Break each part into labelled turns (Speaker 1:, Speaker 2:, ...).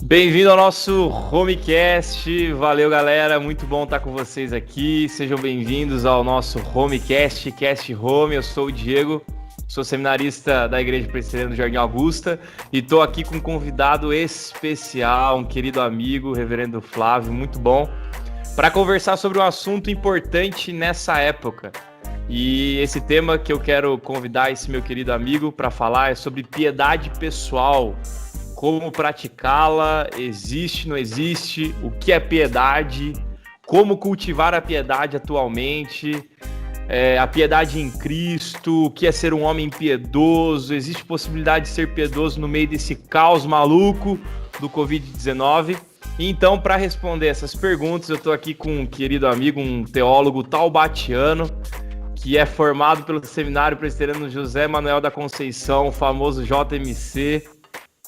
Speaker 1: Bem-vindo ao nosso Homecast. Valeu, galera. Muito bom estar com vocês aqui. Sejam bem-vindos ao nosso Homecast, Cast Home. Eu sou o Diego, sou seminarista da Igreja Presbiteriana do Jardim Augusta e estou aqui com um convidado especial, um querido amigo, o Reverendo Flávio, muito bom, para conversar sobre um assunto importante nessa época. E esse tema que eu quero convidar esse meu querido amigo para falar é sobre piedade pessoal. Como praticá-la, existe, não existe, o que é piedade, como cultivar a piedade atualmente, a piedade em Cristo, o que é ser um homem piedoso, existe possibilidade de ser piedoso no meio desse caos maluco do Covid-19. Então, para responder essas perguntas, eu estou aqui com um querido amigo, um teólogo taubatiano, que é formado pelo Seminário Presbiteriano José Manuel da Conceição, o famoso JMC,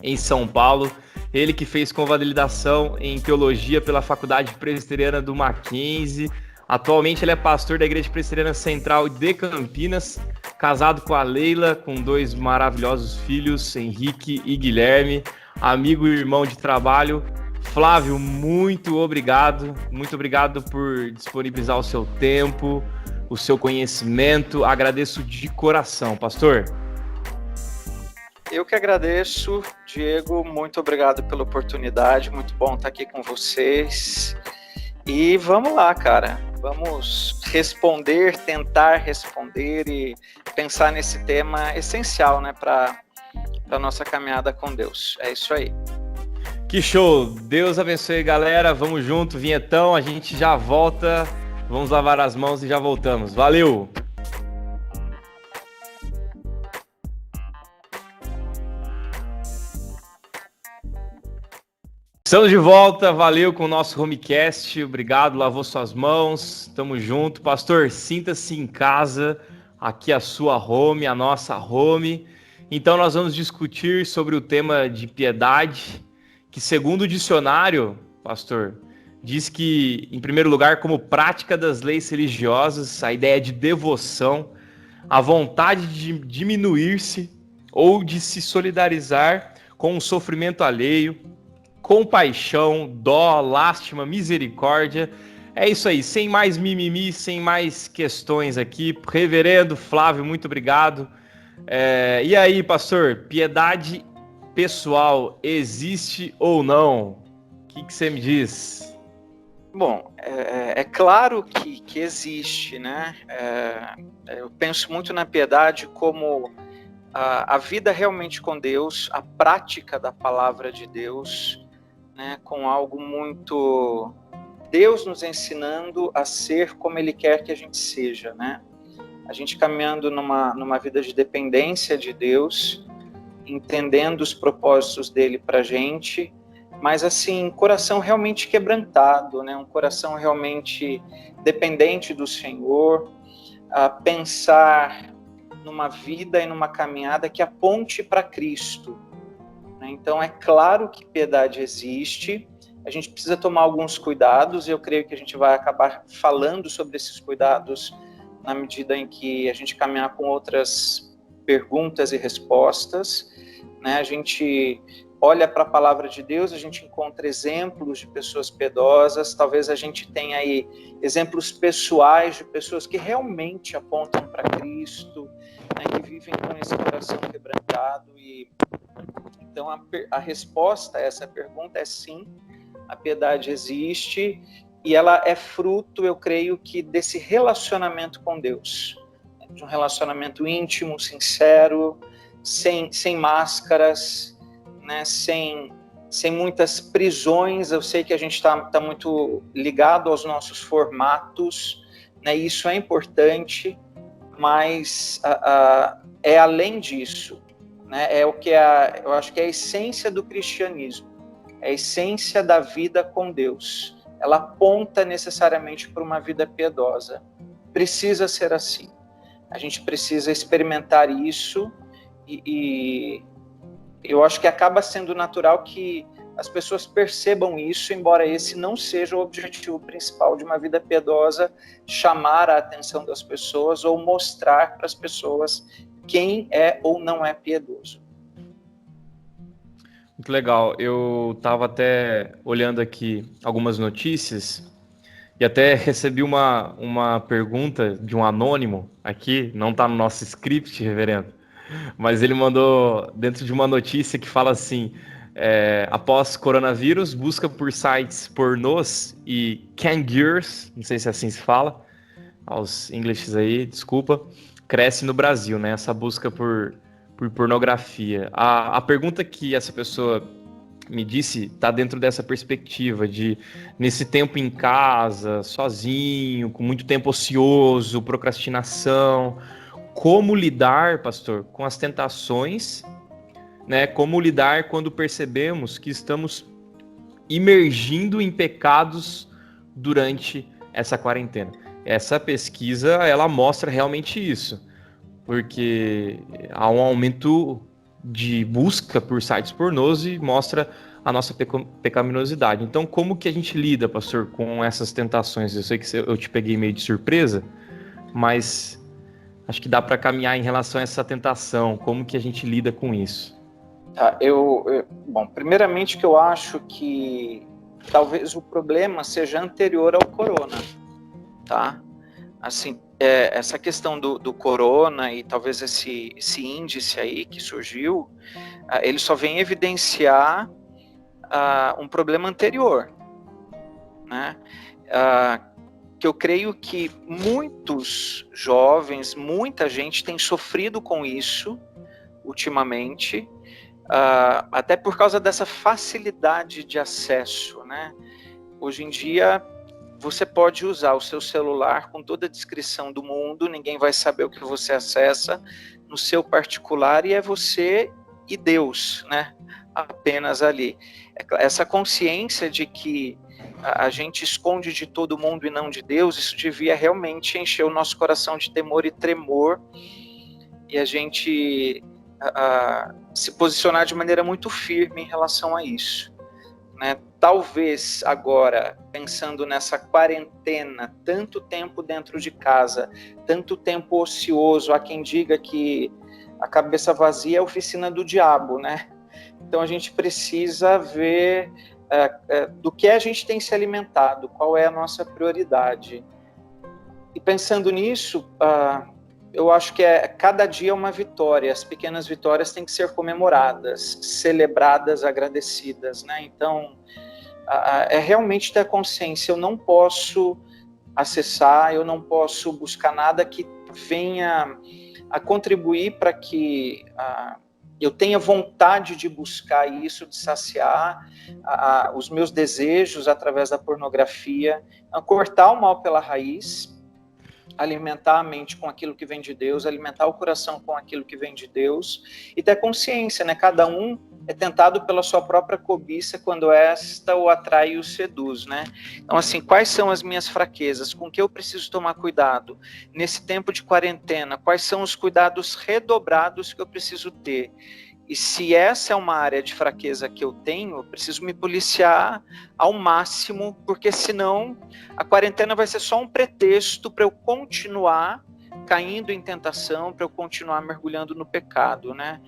Speaker 1: em São Paulo. Ele que fez convalidação em teologia pela Faculdade Presbiteriana do Mackenzie. Atualmente ele é pastor da Igreja Presbiteriana Central de Campinas, casado com a Leila, com dois maravilhosos filhos, Henrique e Guilherme, amigo e irmão de trabalho. Flávio, muito obrigado por disponibilizar o seu tempo, o seu conhecimento. Agradeço de coração, pastor.
Speaker 2: Eu que agradeço, Diego, muito obrigado pela oportunidade, muito bom estar aqui com vocês. E vamos lá, cara, vamos tentar responder e pensar nesse tema essencial, né, para a nossa caminhada com Deus. É isso aí.
Speaker 1: Que show! Deus abençoe, galera, vamos junto, vinhetão, a gente já volta, vamos lavar as mãos e já voltamos. Valeu! Estamos de volta, valeu com o nosso Homecast, obrigado, lavou suas mãos, tamo junto. Pastor, sinta-se em casa, aqui a sua home, a nossa home. Então nós vamos discutir sobre o tema de piedade, que segundo o dicionário, pastor, diz que, em primeiro lugar, como prática das leis religiosas, a ideia de devoção, a vontade de diminuir-se ou de se solidarizar com o sofrimento alheio, compaixão, dó, lástima, misericórdia. É isso aí, sem mais mimimi, sem mais questões aqui. Reverendo Flávio, muito obrigado. E aí, pastor, piedade pessoal existe ou não? O que você me diz?
Speaker 2: Bom, é claro que existe, né? Eu penso muito na piedade como a vida realmente com Deus, a prática da palavra de Deus, né, com algo muito Deus nos ensinando a ser como Ele quer que a gente seja, né? A gente caminhando numa vida de dependência de Deus, entendendo os propósitos dele para a gente, mas assim, coração realmente quebrantado, né? Um coração realmente dependente do Senhor, a pensar numa vida e numa caminhada que aponte para Cristo. Então, é claro que piedade existe, a gente precisa tomar alguns cuidados, e eu creio que a gente vai acabar falando sobre esses cuidados na medida em que a gente caminhar com outras perguntas e respostas, né? A gente olha para a palavra de Deus, a gente encontra exemplos de pessoas piedosas, talvez a gente tenha aí exemplos pessoais de pessoas que realmente apontam para Cristo, né? Que vivem com esse coração quebrantado. E então, a resposta a essa pergunta é sim, a piedade existe e ela é fruto, eu creio, que desse relacionamento com Deus, de um relacionamento íntimo, sincero, sem máscaras, né, sem muitas prisões. Eu sei que a gente está muito ligado aos nossos formatos, né, e isso é importante, mas é além disso. É o que eu acho que é a essência do cristianismo, é a essência da vida com Deus. Ela aponta necessariamente para uma vida piedosa. Precisa ser assim. A gente precisa experimentar isso e eu acho que acaba sendo natural que as pessoas percebam isso, embora esse não seja o objetivo principal de uma vida piedosa, chamar a atenção das pessoas ou mostrar para as pessoas quem é ou não é piedoso.
Speaker 1: Muito legal. Eu estava até olhando aqui algumas notícias e até recebi uma pergunta de um anônimo aqui, não está no nosso script, reverendo, mas ele mandou dentro de uma notícia que fala assim: após coronavírus, busca por sites pornôs e cangurs, não sei se assim se fala, aos ingleses aí, desculpa, cresce no Brasil, né? Essa busca por pornografia. A pergunta que essa pessoa me disse está dentro dessa perspectiva de, nesse tempo em casa, sozinho, com muito tempo ocioso, procrastinação, como lidar, pastor, com as tentações, né? Como lidar quando percebemos que estamos imergindo em pecados durante essa quarentena. Essa pesquisa, ela mostra realmente isso, porque há um aumento de busca por sites pornôs e mostra a nossa pecaminosidade. Então, como que a gente lida, pastor, com essas tentações? Eu sei que eu te peguei meio de surpresa, mas acho que dá para caminhar em relação a essa tentação. Como que a gente lida com isso?
Speaker 2: Tá, bom, primeiramente que eu acho que talvez o problema seja anterior ao corona, tá? Assim, essa questão do corona e talvez esse índice aí que surgiu, ele só vem evidenciar um problema anterior, né? Que eu creio que muitos jovens, muita gente tem sofrido com isso ultimamente, até por causa dessa facilidade de acesso, né? Hoje em dia, você pode usar o seu celular com toda a descrição do mundo, ninguém vai saber o que você acessa no seu particular, e é você e Deus, né? Apenas ali. Essa consciência de que a gente esconde de todo mundo e não de Deus, isso devia realmente encher o nosso coração de temor e tremor, e a gente se posicionar de maneira muito firme em relação a isso, né? Talvez agora, pensando nessa quarentena, tanto tempo dentro de casa, tanto tempo ocioso, há quem diga que a cabeça vazia é a oficina do diabo, né? Então a gente precisa ver do que a gente tem se alimentado, qual é a nossa prioridade. E pensando nisso, eu acho que cada dia é uma vitória, as pequenas vitórias têm que ser comemoradas, celebradas, agradecidas, né? Então, é realmente ter consciência, eu não posso acessar, eu não posso buscar nada que venha a contribuir para que eu tenha vontade de buscar isso, de saciar os meus desejos através da pornografia, cortar o mal pela raiz, alimentar a mente com aquilo que vem de Deus, alimentar o coração com aquilo que vem de Deus, e ter consciência, né? Cada um é tentado pela sua própria cobiça quando esta o atrai e o seduz, né? Então, assim, quais são as minhas fraquezas? Com que eu preciso tomar cuidado? Nesse tempo de quarentena, quais são os cuidados redobrados que eu preciso ter? E se essa é uma área de fraqueza que eu tenho, eu preciso me policiar ao máximo, porque senão a quarentena vai ser só um pretexto para eu continuar caindo em tentação, para eu continuar mergulhando no pecado, né?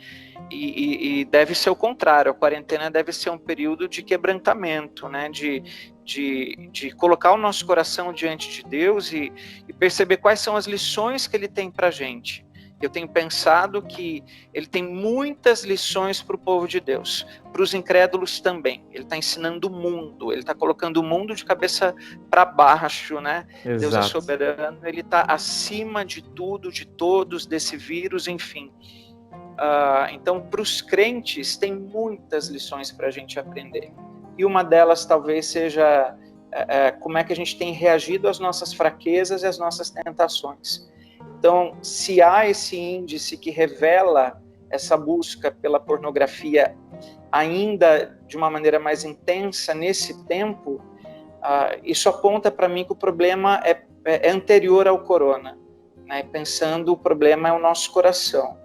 Speaker 2: E deve ser o contrário, a quarentena deve ser um período de quebrantamento, né? De colocar o nosso coração diante de Deus e perceber quais são as lições que Ele tem para a gente. Eu tenho pensado que ele tem muitas lições para o povo de Deus, para os incrédulos também. Ele está ensinando o mundo, ele está colocando o mundo de cabeça para baixo, né?
Speaker 1: Exato.
Speaker 2: Deus é soberano, ele está acima de tudo, de todos, desse vírus, enfim. Então, para os crentes, tem muitas lições para a gente aprender. E uma delas talvez seja como é que a gente tem reagido às nossas fraquezas e às nossas tentações. Então, se há esse índice que revela essa busca pela pornografia ainda de uma maneira mais intensa nesse tempo, isso aponta para mim que o problema é anterior ao corona, né? Pensando, o problema é o nosso coração,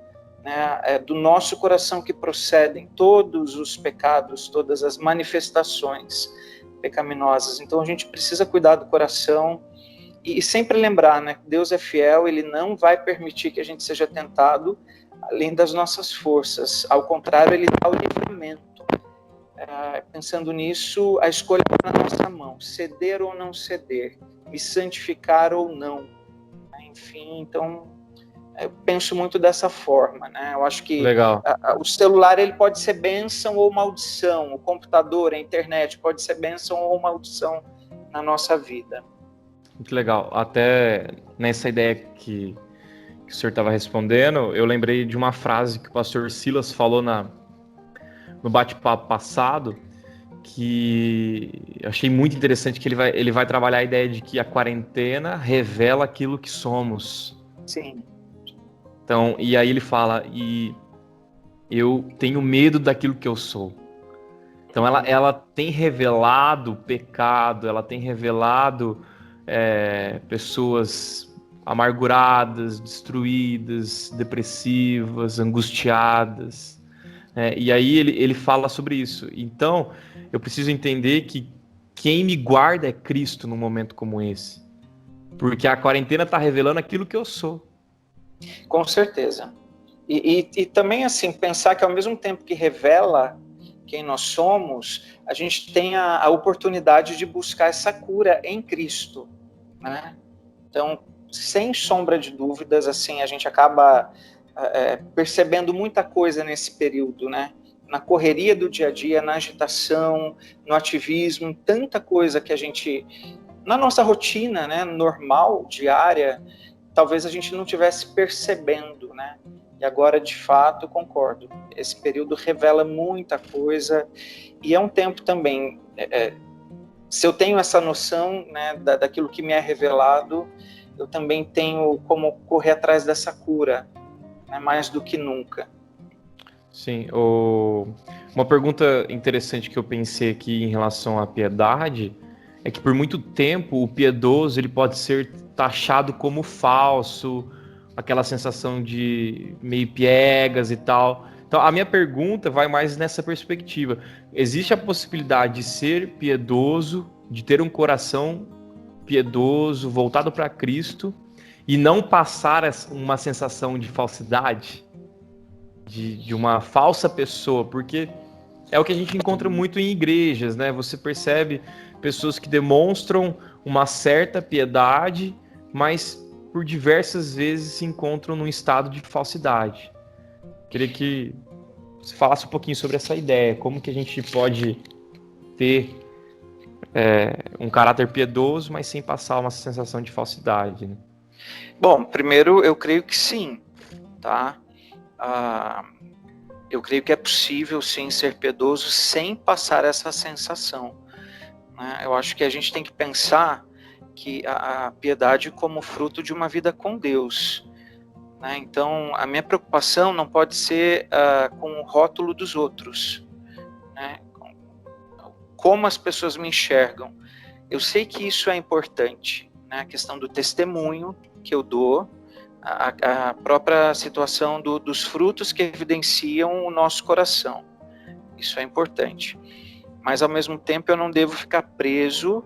Speaker 2: né? É do nosso coração que procedem todos os pecados, todas as manifestações pecaminosas. Então, a gente precisa cuidar do coração. E sempre lembrar, né, que Deus é fiel, Ele não vai permitir que a gente seja tentado além das nossas forças. Ao contrário, Ele dá o livramento. pensando nisso, a escolha está na nossa mão, ceder ou não ceder, me santificar ou não. Enfim, então, eu penso muito dessa forma, né? Eu acho que o celular ele pode ser bênção ou maldição, o computador, a internet pode ser bênção ou maldição na nossa vida.
Speaker 1: Muito legal. Até nessa ideia que o senhor estava respondendo, eu lembrei de uma frase que o pastor Silas falou no bate-papo passado, que eu achei muito interessante, que ele vai trabalhar a ideia de que a quarentena revela aquilo que somos.
Speaker 2: Sim.
Speaker 1: Então, e aí ele fala, e eu tenho medo daquilo que eu sou. Então ela tem revelado pecado, ela tem revelado pessoas amarguradas, destruídas, depressivas, angustiadas. E aí ele fala sobre isso. Então, eu preciso entender que quem me guarda é Cristo num momento como esse. Porque a quarentena está revelando aquilo que eu sou.
Speaker 2: Com certeza. E também, assim, pensar que ao mesmo tempo que revela quem nós somos, a gente tem a oportunidade de buscar essa cura em Cristo, né? Então, sem sombra de dúvidas, assim, a gente acaba percebendo muita coisa nesse período, né? Na correria do dia a dia, na agitação, no ativismo, tanta coisa que a gente, na nossa rotina, né, normal, diária, talvez a gente não estivesse percebendo, né? E agora, de fato, concordo. Esse período revela muita coisa e é um tempo também. Se eu tenho essa noção, né, daquilo que me é revelado, eu também tenho como correr atrás dessa cura, né, mais do que nunca.
Speaker 1: Sim. Uma pergunta interessante que eu pensei aqui em relação à piedade é que por muito tempo o piedoso ele pode ser taxado como falso, aquela sensação de meio piegas e tal. Então a minha pergunta vai mais nessa perspectiva. Existe a possibilidade de ser piedoso, de ter um coração piedoso, voltado para Cristo, e não passar uma sensação de falsidade, de uma falsa pessoa, porque é o que a gente encontra muito em igrejas, né? Você percebe pessoas que demonstram uma certa piedade, mas por diversas vezes se encontram num estado de falsidade. Queria que você falasse um pouquinho sobre essa ideia, como que a gente pode ter um caráter piedoso, mas sem passar uma sensação de falsidade, né?
Speaker 2: Bom, primeiro eu creio que sim, tá? Eu creio que é possível sim ser piedoso sem passar essa sensação, né? Eu acho que a gente tem que pensar que a piedade como fruto de uma vida com Deus, né? Então, a minha preocupação não pode ser com o rótulo dos outros, né? Como as pessoas me enxergam. Eu sei que isso é importante, né? A questão do testemunho que eu dou, a própria situação dos frutos que evidenciam o nosso coração. Isso é importante. Mas, ao mesmo tempo, eu não devo ficar preso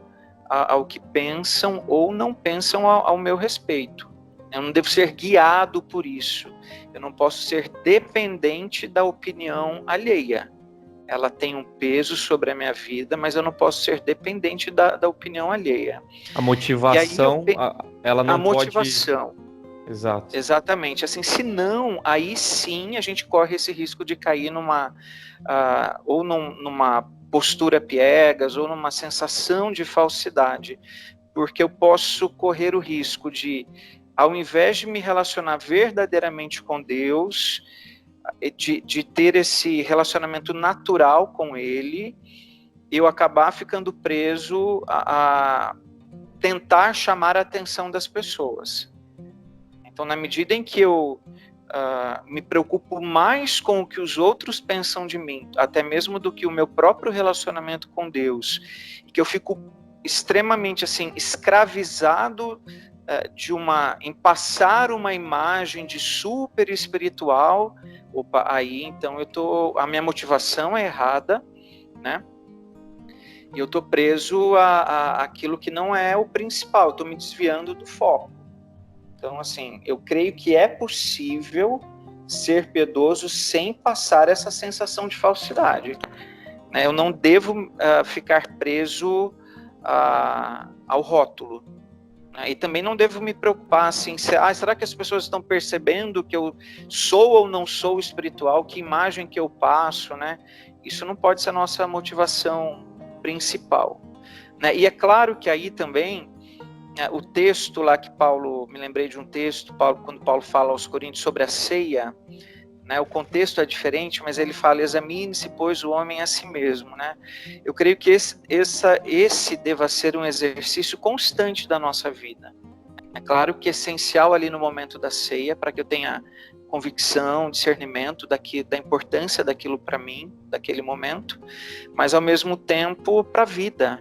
Speaker 2: ao que pensam ou não pensam ao meu respeito. Eu não devo ser guiado por isso. Eu não posso ser dependente da opinião alheia. Ela tem um peso sobre a minha vida, mas eu não posso ser dependente da opinião alheia.
Speaker 1: A motivação, ela não pode...
Speaker 2: A motivação.
Speaker 1: Exato.
Speaker 2: Exatamente. Assim, se não, aí sim a gente corre esse risco de cair numa postura piegas ou numa sensação de falsidade, porque eu posso correr o risco de, ao invés de me relacionar verdadeiramente com Deus, de ter esse relacionamento natural com Ele, eu acabar ficando preso a tentar chamar a atenção das pessoas. Então, na medida em que eu me preocupo mais com o que os outros pensam de mim, até mesmo do que o meu próprio relacionamento com Deus, e que eu fico extremamente assim escravizado em passar uma imagem de super espiritual, aí então a minha motivação é errada, né? E eu estou preso àquilo que não é o principal, eu estou me desviando do foco. Então, assim, eu creio que é possível ser piedoso sem passar essa sensação de falsidade. né? Eu não devo ficar preso ao rótulo. E também não devo me preocupar assim, será que as pessoas estão percebendo que eu sou ou não sou espiritual, que imagem que eu passo, né? Isso não pode ser a nossa motivação principal, né? E é claro que aí também, o texto lá que Paulo, me lembrei de um texto, quando Paulo fala aos Coríntios sobre a ceia, né, o contexto é diferente, mas ele fala, examine-se, pois, o homem a si mesmo, né? Eu creio que esse deva ser um exercício constante da nossa vida. É claro que é essencial ali no momento da ceia, para que eu tenha convicção, discernimento da importância daquilo para mim, daquele momento, mas ao mesmo tempo para a vida.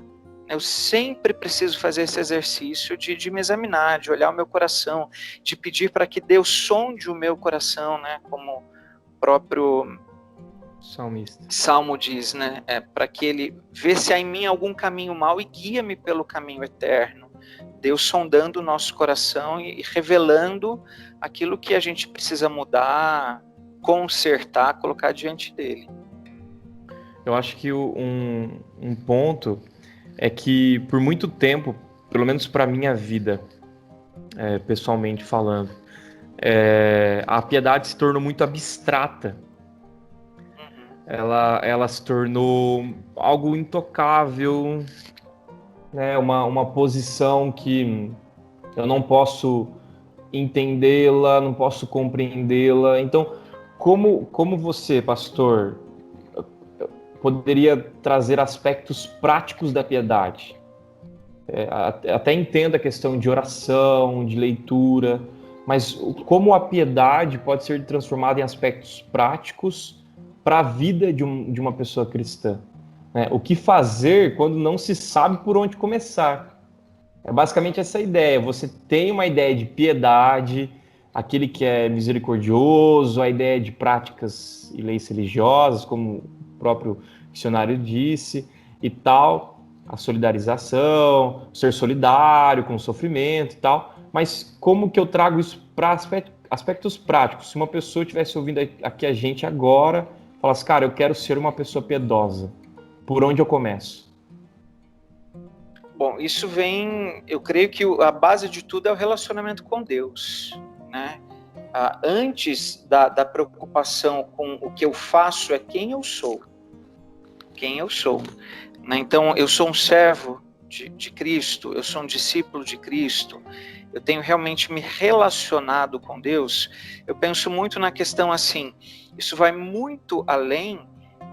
Speaker 2: Eu sempre preciso fazer esse exercício de me examinar, de olhar o meu coração, de pedir para que Deus sonde o meu coração, né, como próprio Salmo diz, né? Para que ele vê se há em mim algum caminho mau e guia-me pelo caminho eterno. Deus sondando o nosso coração e revelando aquilo que a gente precisa mudar, consertar, colocar diante dele.
Speaker 1: Eu acho que um ponto é que por muito tempo, pelo menos para minha vida, pessoalmente falando, a piedade se tornou muito abstrata. Ela se tornou algo intocável, né? Uma posição que eu não posso entendê-la, não posso compreendê-la. Então, como você, pastor, poderia trazer aspectos práticos da piedade? Até entendo a questão de oração, de leitura, mas como a piedade pode ser transformada em aspectos práticos para a vida de uma pessoa cristã, né? O que fazer quando não se sabe por onde começar? É basicamente essa ideia. Você tem uma ideia de piedade, aquele que é misericordioso, a ideia de práticas e leis religiosas, como o próprio dicionário disse, e tal, a solidarização, ser solidário com o sofrimento e tal. Mas como que eu trago isso para aspectos práticos? Se uma pessoa estivesse ouvindo aqui a gente agora, falasse, cara, eu quero ser uma pessoa piedosa, por onde eu começo?
Speaker 2: Bom, isso vem, eu creio que a base de tudo é o relacionamento com Deus, né? Antes da preocupação com o que eu faço, é quem eu sou. Quem eu sou, né? Então, eu sou um servo de Cristo, eu sou um discípulo de Cristo, eu tenho realmente me relacionado com Deus. Eu penso muito na questão assim, isso vai muito além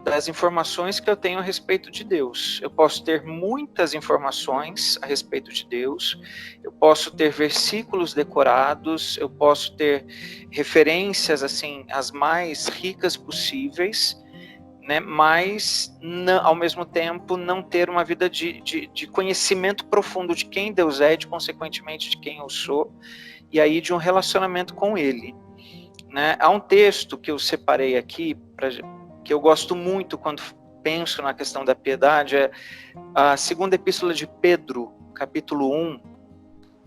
Speaker 2: das informações que eu tenho a respeito de Deus. Eu posso ter muitas informações a respeito de Deus, eu posso ter versículos decorados, eu posso ter referências assim, as mais ricas possíveis, né? Mas não, ao mesmo tempo não ter uma vida de conhecimento profundo de quem Deus é, e consequentemente de quem eu sou, e aí de um relacionamento com Ele, né? Há um texto que eu separei aqui, que eu gosto muito quando penso na questão da piedade, é a segunda epístola de Pedro, capítulo 1,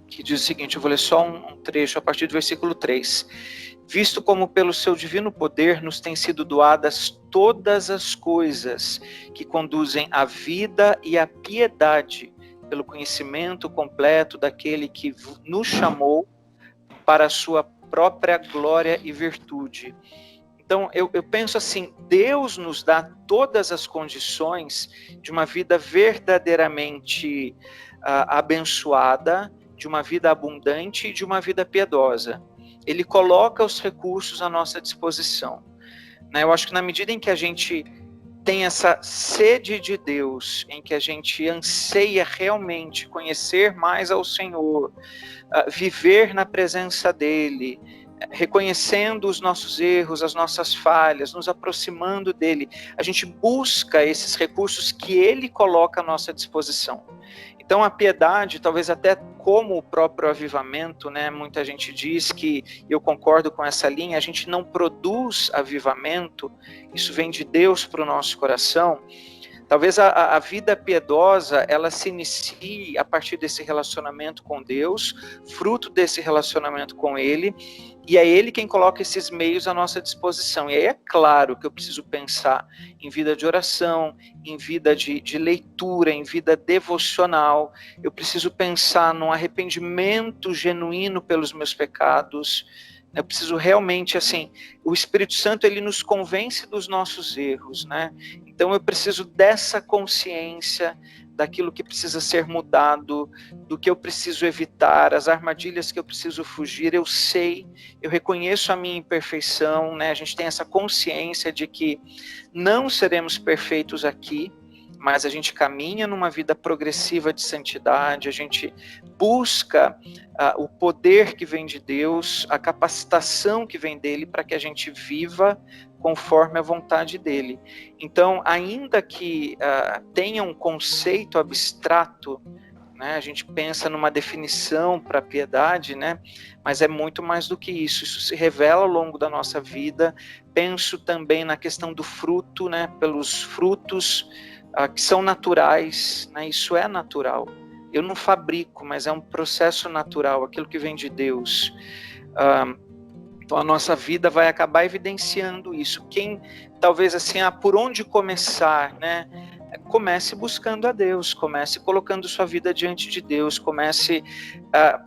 Speaker 2: que diz o seguinte, eu vou ler só um trecho a partir do versículo 3. Visto como pelo seu divino poder nos têm sido doadas todas as coisas que conduzem à vida e à piedade, pelo conhecimento completo daquele que nos chamou para a sua própria glória e virtude. Então, eu penso assim, Deus nos dá todas as condições de uma vida verdadeiramente abençoada, de uma vida abundante e de uma vida piedosa. Ele coloca os recursos à nossa disposição, né? Eu acho que na medida em que a gente tem essa sede de Deus, em que a gente anseia realmente conhecer mais ao Senhor, viver na presença dEle, reconhecendo os nossos erros, as nossas falhas, nos aproximando dEle, a gente busca esses recursos que Ele coloca à nossa disposição. Então a piedade, talvez até como o próprio avivamento, né, muita gente diz que, eu concordo com essa linha, a gente não produz avivamento, isso vem de Deus para o nosso coração, Talvez a vida piedosa, ela se inicie a partir desse relacionamento com Deus, fruto desse relacionamento com Ele, e é Ele quem coloca esses meios à nossa disposição. E aí é claro que eu preciso pensar em vida de oração, em vida de leitura, em vida devocional. Eu preciso pensar num arrependimento genuíno pelos meus pecados. Eu preciso realmente, assim, o Espírito Santo, ele nos convence dos nossos erros, né? Então eu preciso dessa consciência daquilo que precisa ser mudado, do que eu preciso evitar, as armadilhas que eu preciso fugir. Eu sei, eu reconheço a minha imperfeição, né? A gente tem essa consciência de que não seremos perfeitos aqui, mas a gente caminha numa vida progressiva de santidade, a gente busca o poder que vem de Deus, a capacitação que vem dele para que a gente viva conforme a vontade dele. Então, ainda que tenha um conceito abstrato, né, a gente pensa numa definição para a piedade, né, mas é muito mais do que isso. Isso se revela ao longo da nossa vida. Penso também na questão do fruto, né, pelos frutos que são naturais, né? Isso é natural. Eu não fabrico, mas é um processo natural, aquilo que vem de Deus. Então a nossa vida vai acabar evidenciando isso. Quem, talvez assim, por onde começar, né? Comece buscando a Deus, comece colocando sua vida diante de Deus, comece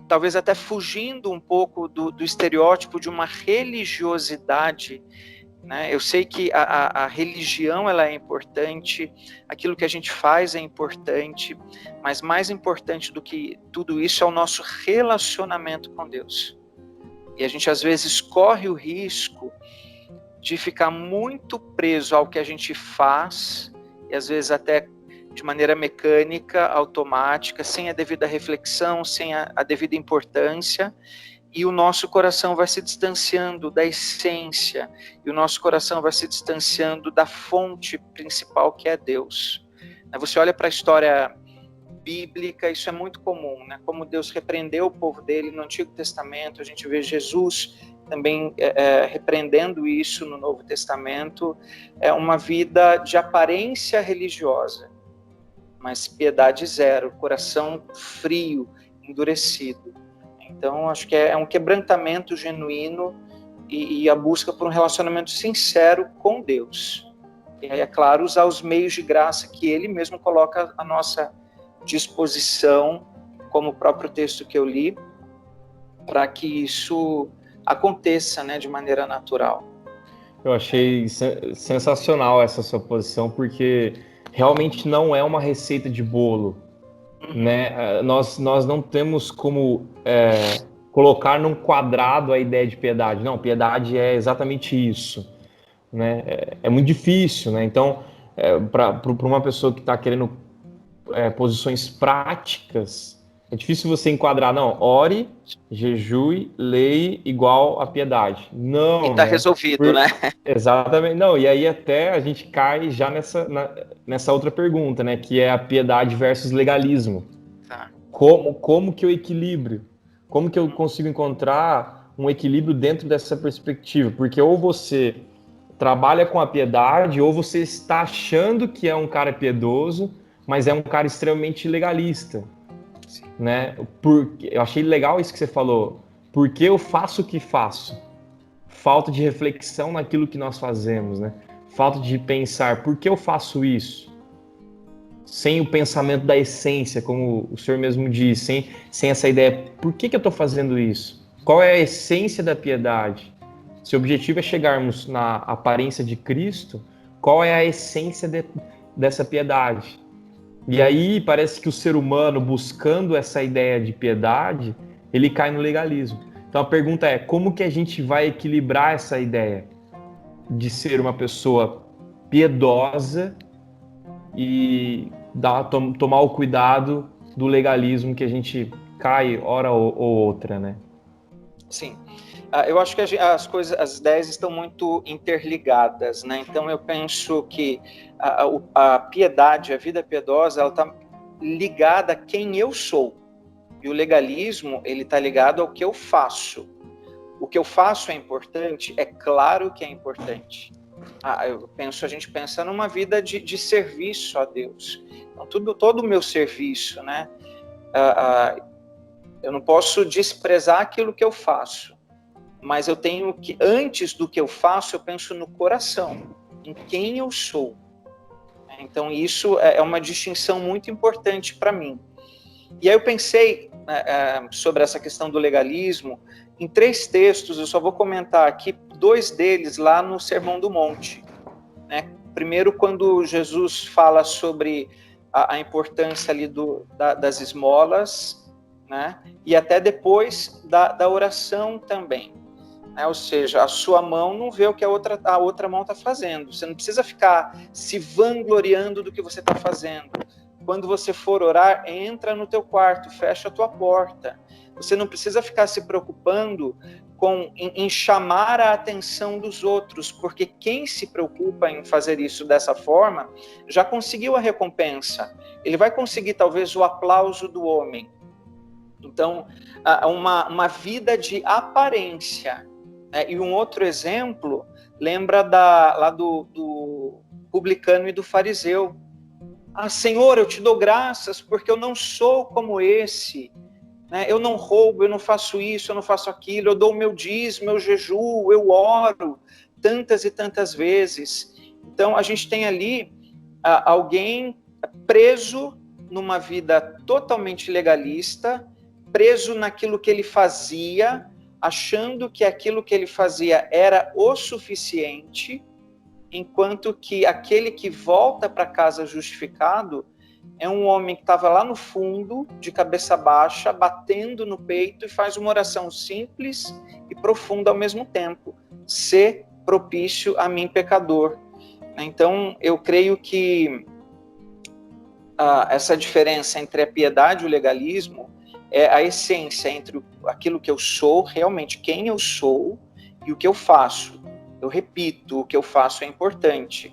Speaker 2: talvez até fugindo um pouco do estereótipo de uma religiosidade, né? Eu sei que a religião, ela é importante, aquilo que a gente faz é importante, mas mais importante do que tudo isso é o nosso relacionamento com Deus. E a gente às vezes corre o risco de ficar muito preso ao que a gente faz, e às vezes até de maneira mecânica, automática, sem a devida reflexão, sem a devida importância, e o nosso coração vai se distanciando da essência, e o nosso coração vai se distanciando da fonte principal, que é Deus. Você olha para a história bíblica, isso é muito comum, né? Como Deus repreendeu o povo dele no Antigo Testamento, a gente vê Jesus também repreendendo isso no Novo Testamento. É uma vida de aparência religiosa, mas piedade zero, coração frio, endurecido. Então, acho que é um quebrantamento genuíno e a busca por um relacionamento sincero com Deus. E aí, é claro, usar os meios de graça que Ele mesmo coloca à nossa disposição, como o próprio texto que eu li, para que isso aconteça, né, de maneira natural.
Speaker 1: Eu achei sensacional essa sua posição, porque realmente não é uma receita de bolo. Né? Nós não temos como colocar num quadrado a ideia de piedade. Não, piedade é exatamente isso, né? É muito difícil, né? Então, para uma pessoa que está querendo posições práticas, é difícil você enquadrar. Não, ore, jejue, leia igual a piedade. Não,
Speaker 2: e está resolvido, né?
Speaker 1: Exatamente. Não, e aí até a gente cai já nessa outra pergunta, né? Que é a piedade versus legalismo.
Speaker 2: Tá.
Speaker 1: Como que eu equilibro? Como que eu consigo encontrar um equilíbrio dentro dessa perspectiva? Porque ou você trabalha com a piedade, ou você está achando que é um cara piedoso, mas é um cara extremamente legalista. Né? Eu achei legal isso que você falou. Porque eu faço o que faço? Falta de reflexão naquilo que nós fazemos, né? Falta de pensar, por que eu faço isso? Sem o pensamento da essência, como o senhor mesmo disse, sem essa ideia, por que eu estou fazendo isso? Qual é a essência da piedade? Se o objetivo é chegarmos na aparência de Cristo, qual é a essência dessa piedade? E aí parece que o ser humano, buscando essa ideia de piedade, ele cai no legalismo. Então a pergunta é, como que a gente vai equilibrar essa ideia de ser uma pessoa piedosa e tomar o cuidado do legalismo que a gente cai hora ou outra, né?
Speaker 2: Sim. Eu acho que as ideias estão muito interligadas, né? Então eu penso que a piedade, a vida piedosa, ela está ligada a quem eu sou. E o legalismo, ele está ligado ao que eu faço. O que eu faço é importante? É claro que é importante. a gente pensa numa vida de serviço a Deus. Então, todo o meu serviço, né? Eu não posso desprezar aquilo que eu faço, mas eu tenho que, antes do que eu faço, eu penso no coração, em quem eu sou. Então, isso é uma distinção muito importante para mim. E aí eu pensei sobre essa questão do legalismo em 3 textos. Eu só vou comentar aqui 2 deles lá no Sermão do Monte, né? Primeiro, quando Jesus fala sobre a importância ali das esmolas, né? E até depois da oração também, né? Ou seja, a sua mão não vê o que a outra mão está fazendo. Você não precisa ficar se vangloriando do que você está fazendo. Quando você for orar, entra no teu quarto, fecha a tua porta. Você não precisa ficar se preocupando em chamar a atenção dos outros, porque quem se preocupa em fazer isso dessa forma, já conseguiu a recompensa. Ele vai conseguir talvez o aplauso do homem. Então, uma vida de aparência. Né? E um outro exemplo, lembra lá do publicano e do fariseu. Senhor, eu te dou graças porque eu não sou como esse, né? Eu não roubo, eu não faço isso, eu não faço aquilo, eu dou o meu dízimo, eu jejuo, eu oro tantas e tantas vezes. Então a gente tem ali alguém preso numa vida totalmente legalista, preso naquilo que ele fazia, achando que aquilo que ele fazia era o suficiente, enquanto que aquele que volta para casa justificado é um homem que estava lá no fundo, de cabeça baixa, batendo no peito e faz uma oração simples e profunda ao mesmo tempo: ser propício a mim, pecador. Então, eu creio que essa diferença entre a piedade e o legalismo é a essência entre aquilo que eu sou, realmente quem eu sou, e o que eu faço. Eu repito, o que eu faço é importante,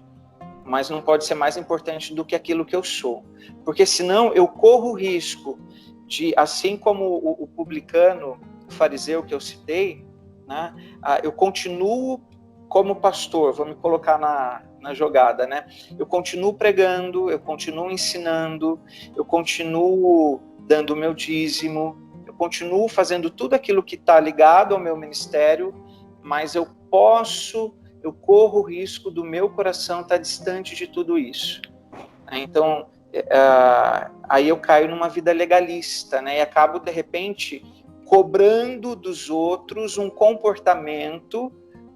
Speaker 2: mas não pode ser mais importante do que aquilo que eu sou. Porque senão eu corro o risco de, assim como o publicano, o fariseu que eu citei, né, eu continuo como pastor, vou me colocar na jogada, né? Eu continuo pregando, eu continuo ensinando, eu continuo dando o meu dízimo, eu continuo fazendo tudo aquilo que está ligado ao meu ministério, mas eu corro o risco do meu coração estar distante de tudo isso. Então, aí eu caio numa vida legalista, né? E acabo, de repente, cobrando dos outros um comportamento,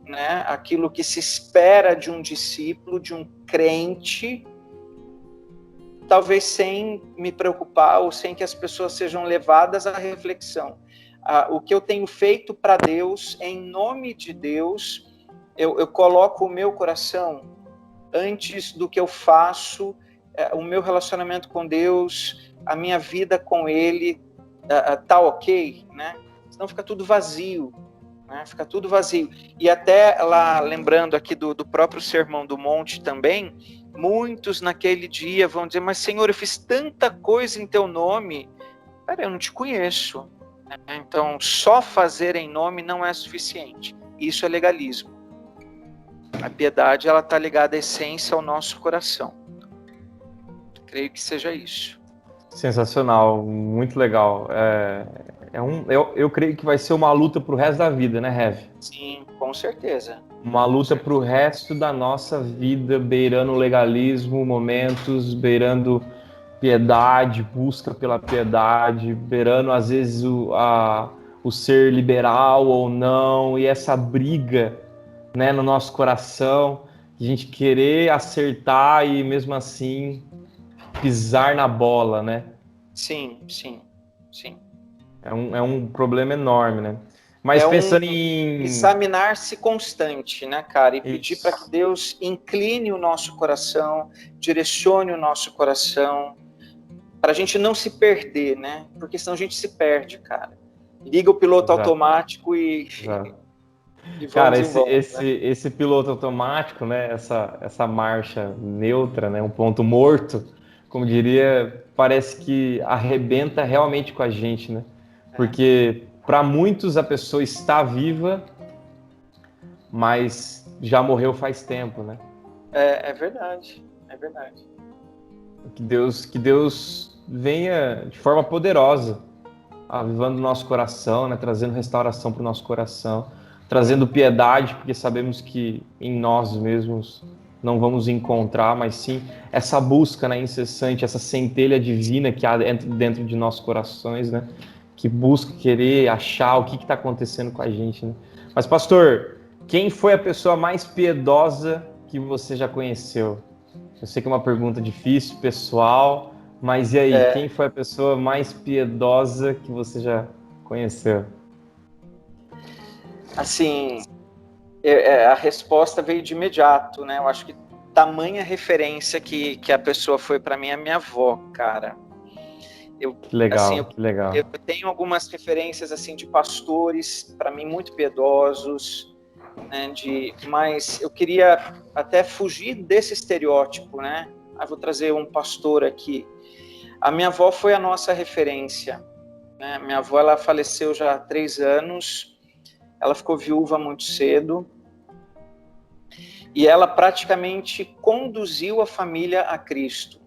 Speaker 2: né? Aquilo que se espera de um discípulo, de um crente, talvez sem me preocupar ou sem que as pessoas sejam levadas à reflexão. O que eu tenho feito para Deus, em nome de Deus, eu coloco o meu coração antes do que eu faço, o meu relacionamento com Deus, a minha vida com Ele, tá ok, né? Senão fica tudo vazio, né? Fica tudo vazio. E até lá, lembrando aqui do próprio Sermão do Monte também, muitos naquele dia vão dizer: mas Senhor, eu fiz tanta coisa em Teu nome. Pera, eu não te conheço. Então, só fazer em nome não é suficiente. Isso é legalismo. A piedade, ela está ligada à essência, ao nosso coração. Creio que seja isso.
Speaker 1: Sensacional, muito legal. Eu creio que vai ser uma luta para o resto da vida, né, Rev?
Speaker 2: Sim, com certeza.
Speaker 1: Uma luta para o resto da nossa vida, beirando o legalismo, momentos, beirando piedade, busca pela piedade, beirando às vezes o ser liberal ou não, e essa briga, né, no nosso coração, a gente querer acertar e mesmo assim pisar na bola, né?
Speaker 2: Sim.
Speaker 1: É um problema enorme, né? Mas pensando em
Speaker 2: examinar-se constante, né, cara? E pedir para que Deus incline o nosso coração, direcione o nosso coração, para a gente não se perder, né? Porque senão a gente se perde, cara. Liga o piloto automático e
Speaker 1: cara,
Speaker 2: vamos embora,
Speaker 1: esse piloto automático, né? Essa marcha neutra, né? Um ponto morto, como diria, parece que arrebenta realmente com a gente, né? Porque para muitos a pessoa está viva, mas já morreu faz tempo, né?
Speaker 2: É verdade, é verdade.
Speaker 1: Que Deus venha de forma poderosa, avivando o nosso coração, né? Trazendo restauração para o nosso coração, trazendo piedade, porque sabemos que em nós mesmos não vamos encontrar, mas sim essa busca, né, incessante, essa centelha divina que há dentro de nossos corações, né? Que busca querer achar o que está acontecendo com a gente, né? Mas, pastor, quem foi a pessoa mais piedosa que você já conheceu? Eu sei que é uma pergunta difícil, pessoal, mas e aí, quem foi a pessoa mais piedosa que você já conheceu?
Speaker 2: Assim, a resposta veio de imediato, né? Eu acho que tamanha referência que a pessoa foi para mim é a minha avó, cara.
Speaker 1: Que legal,
Speaker 2: Eu
Speaker 1: que legal.
Speaker 2: tenho algumas referências assim de pastores, para mim muito piedosos, né? Mas eu queria até fugir desse estereótipo, né? Vou trazer um pastor aqui. A minha avó foi a nossa referência, né? Minha avó, ela faleceu já há 3 anos. Ela ficou viúva muito cedo e ela praticamente conduziu a família a Cristo,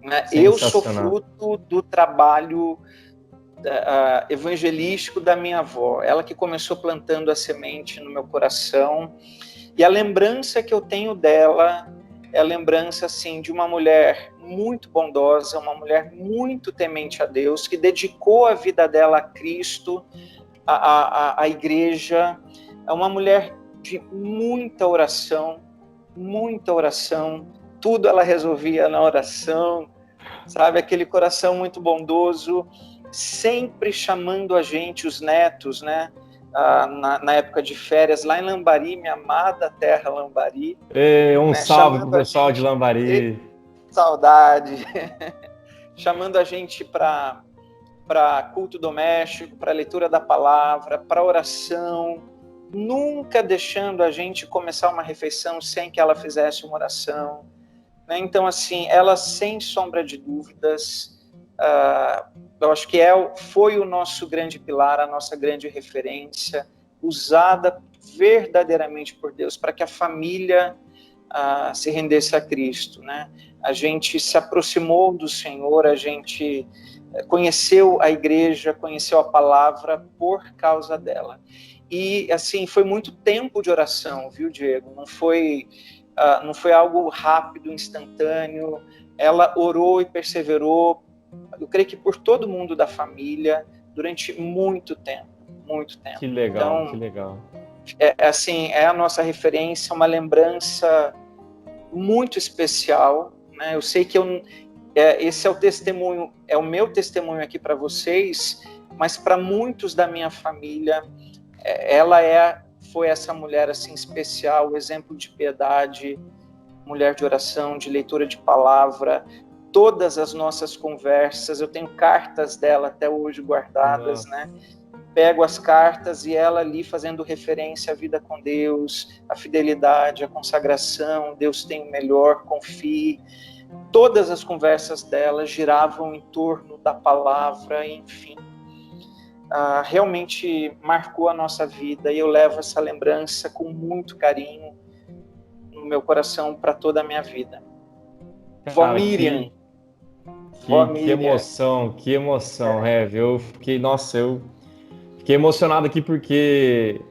Speaker 2: né? Eu sou fruto do trabalho evangelístico da minha avó, ela que começou plantando a semente no meu coração, e a lembrança que eu tenho dela é a lembrança assim de uma mulher muito bondosa, uma mulher muito temente a Deus, que dedicou a vida dela a Cristo, a igreja. É uma mulher de muita oração, tudo ela resolvia na oração, sabe? Aquele coração muito bondoso, sempre chamando a gente, os netos, né? Na época de férias, lá em Lambari, minha amada terra Lambari.
Speaker 1: Um
Speaker 2: Né?
Speaker 1: salve pro
Speaker 2: Chamando a
Speaker 1: pessoal de
Speaker 2: gente,
Speaker 1: Lambari.
Speaker 2: saudade, chamando a gente para culto doméstico, para leitura da palavra, para oração, nunca deixando a gente começar uma refeição sem que ela fizesse uma oração, né? Então, assim, ela, sem sombra de dúvidas, eu acho que foi o nosso grande pilar, a nossa grande referência, usada verdadeiramente por Deus para que a família se rendesse a Cristo, né? A gente se aproximou do Senhor, a gente conheceu a igreja, conheceu a palavra por causa dela. E, assim, foi muito tempo de oração, viu, Diego? Não foi algo rápido, instantâneo. Ela orou e perseverou, eu creio que por todo mundo da família, durante muito tempo, muito tempo.
Speaker 1: Que legal,
Speaker 2: então,
Speaker 1: que legal.
Speaker 2: Assim, é a nossa referência, uma lembrança muito especial, né? Eu sei que esse é o testemunho, é o meu testemunho aqui para vocês, mas para muitos da minha família, ela foi essa mulher assim especial, o exemplo de piedade, mulher de oração, de leitura de palavra. Todas as nossas conversas, eu tenho cartas dela até hoje guardadas, né? Pego as cartas e ela ali fazendo referência à vida com Deus, à fidelidade, à consagração, Deus tem o melhor, confie. Todas as conversas dela giravam em torno da palavra, enfim. Realmente marcou a nossa vida e eu levo essa lembrança com muito carinho no meu coração para toda a minha vida. Vó Miriam.
Speaker 1: Que emoção, Heavy. Eu fiquei emocionado aqui porque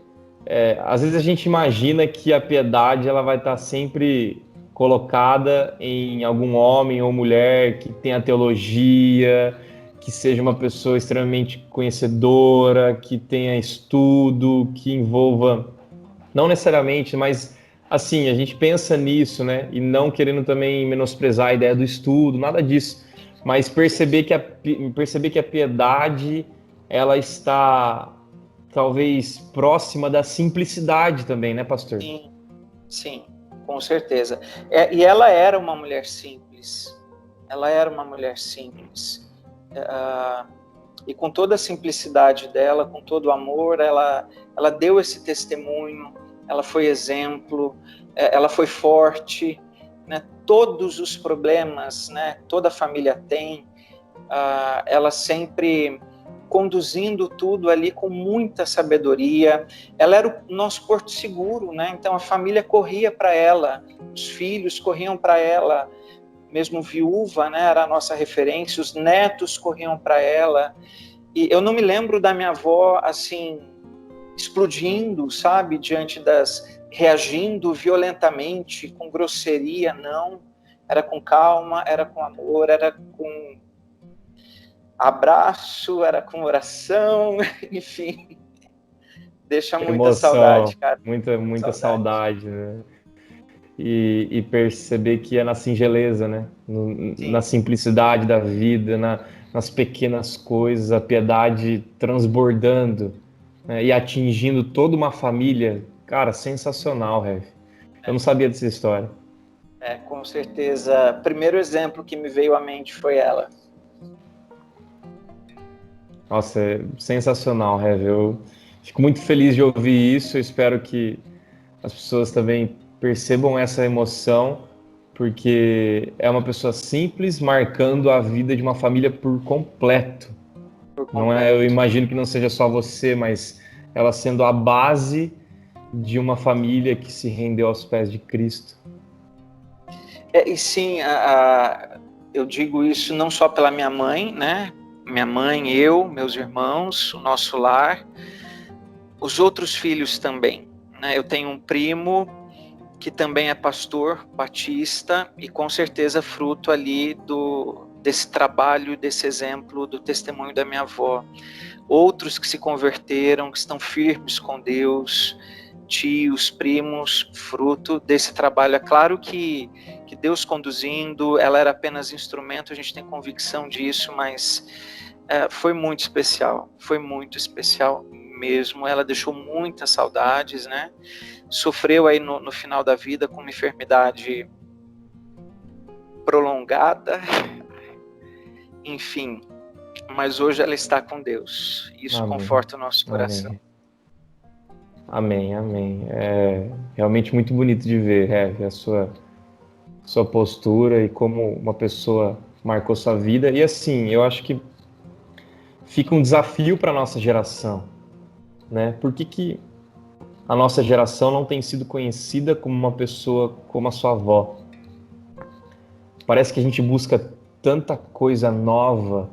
Speaker 1: às vezes a gente imagina que a piedade ela vai estar sempre colocada em algum homem ou mulher que tenha teologia, que seja uma pessoa extremamente conhecedora, que tenha estudo, que envolva, não necessariamente, mas assim, a gente pensa nisso, né? E não querendo também menosprezar a ideia do estudo, nada disso, mas perceber que a piedade ela está talvez próxima da simplicidade também, né, pastor?
Speaker 2: Sim, com certeza. E ela era uma mulher simples. Ela era uma mulher simples. E com toda a simplicidade dela, com todo o amor, ela deu esse testemunho, ela foi exemplo, ela foi forte, né? Todos os problemas, né? Toda a família tem, ela sempre conduzindo tudo ali com muita sabedoria. Ela era o nosso porto seguro, né? Então a família corria para ela, os filhos corriam para ela, mesmo viúva, né? Era a nossa referência, os netos corriam para ela. E eu não me lembro da minha avó, assim, explodindo, sabe? Reagindo violentamente, com grosseria, não. Era com calma, era com amor, era com abraço, era com oração, enfim. Deixa muita
Speaker 1: Emoção,
Speaker 2: saudade, cara.
Speaker 1: Muita saudade, né? E perceber que é na singeleza, né? Na simplicidade da vida, nas pequenas coisas, a piedade transbordando, né? E atingindo toda uma família. Cara, sensacional, Rev. Eu não sabia dessa história.
Speaker 2: Com certeza. O primeiro exemplo que me veio à mente foi ela.
Speaker 1: Nossa, é sensacional, Rev. Eu fico muito feliz de ouvir isso. Eu espero que as pessoas também percebam essa emoção, porque é uma pessoa simples marcando a vida de uma família por completo. Não é, eu imagino que não seja só você, mas ela sendo a base de uma família que se rendeu aos pés de Cristo.
Speaker 2: E sim, eu digo isso não só pela minha mãe, né? Minha mãe, eu, meus irmãos, o nosso lar, os outros filhos também, né? Eu tenho um primo que também é pastor batista e com certeza fruto ali desse trabalho, desse exemplo, do testemunho da minha avó. Outros que se converteram, que estão firmes com Deus, tios, primos, fruto desse trabalho. É claro que Deus conduzindo, ela era apenas instrumento, a gente tem convicção disso, mas foi muito especial mesmo. Ela deixou muitas saudades, né? Sofreu aí no final da vida com uma enfermidade prolongada, enfim, mas hoje ela está com Deus. Isso
Speaker 1: Amém.
Speaker 2: Conforta o nosso coração.
Speaker 1: Amém. É realmente muito bonito de ver, Rev, a sua postura e como uma pessoa marcou sua vida. E assim, eu acho que fica um desafio para a nossa geração, né? Por que a nossa geração não tem sido conhecida como uma pessoa como a sua avó? Parece que a gente busca tanta coisa nova,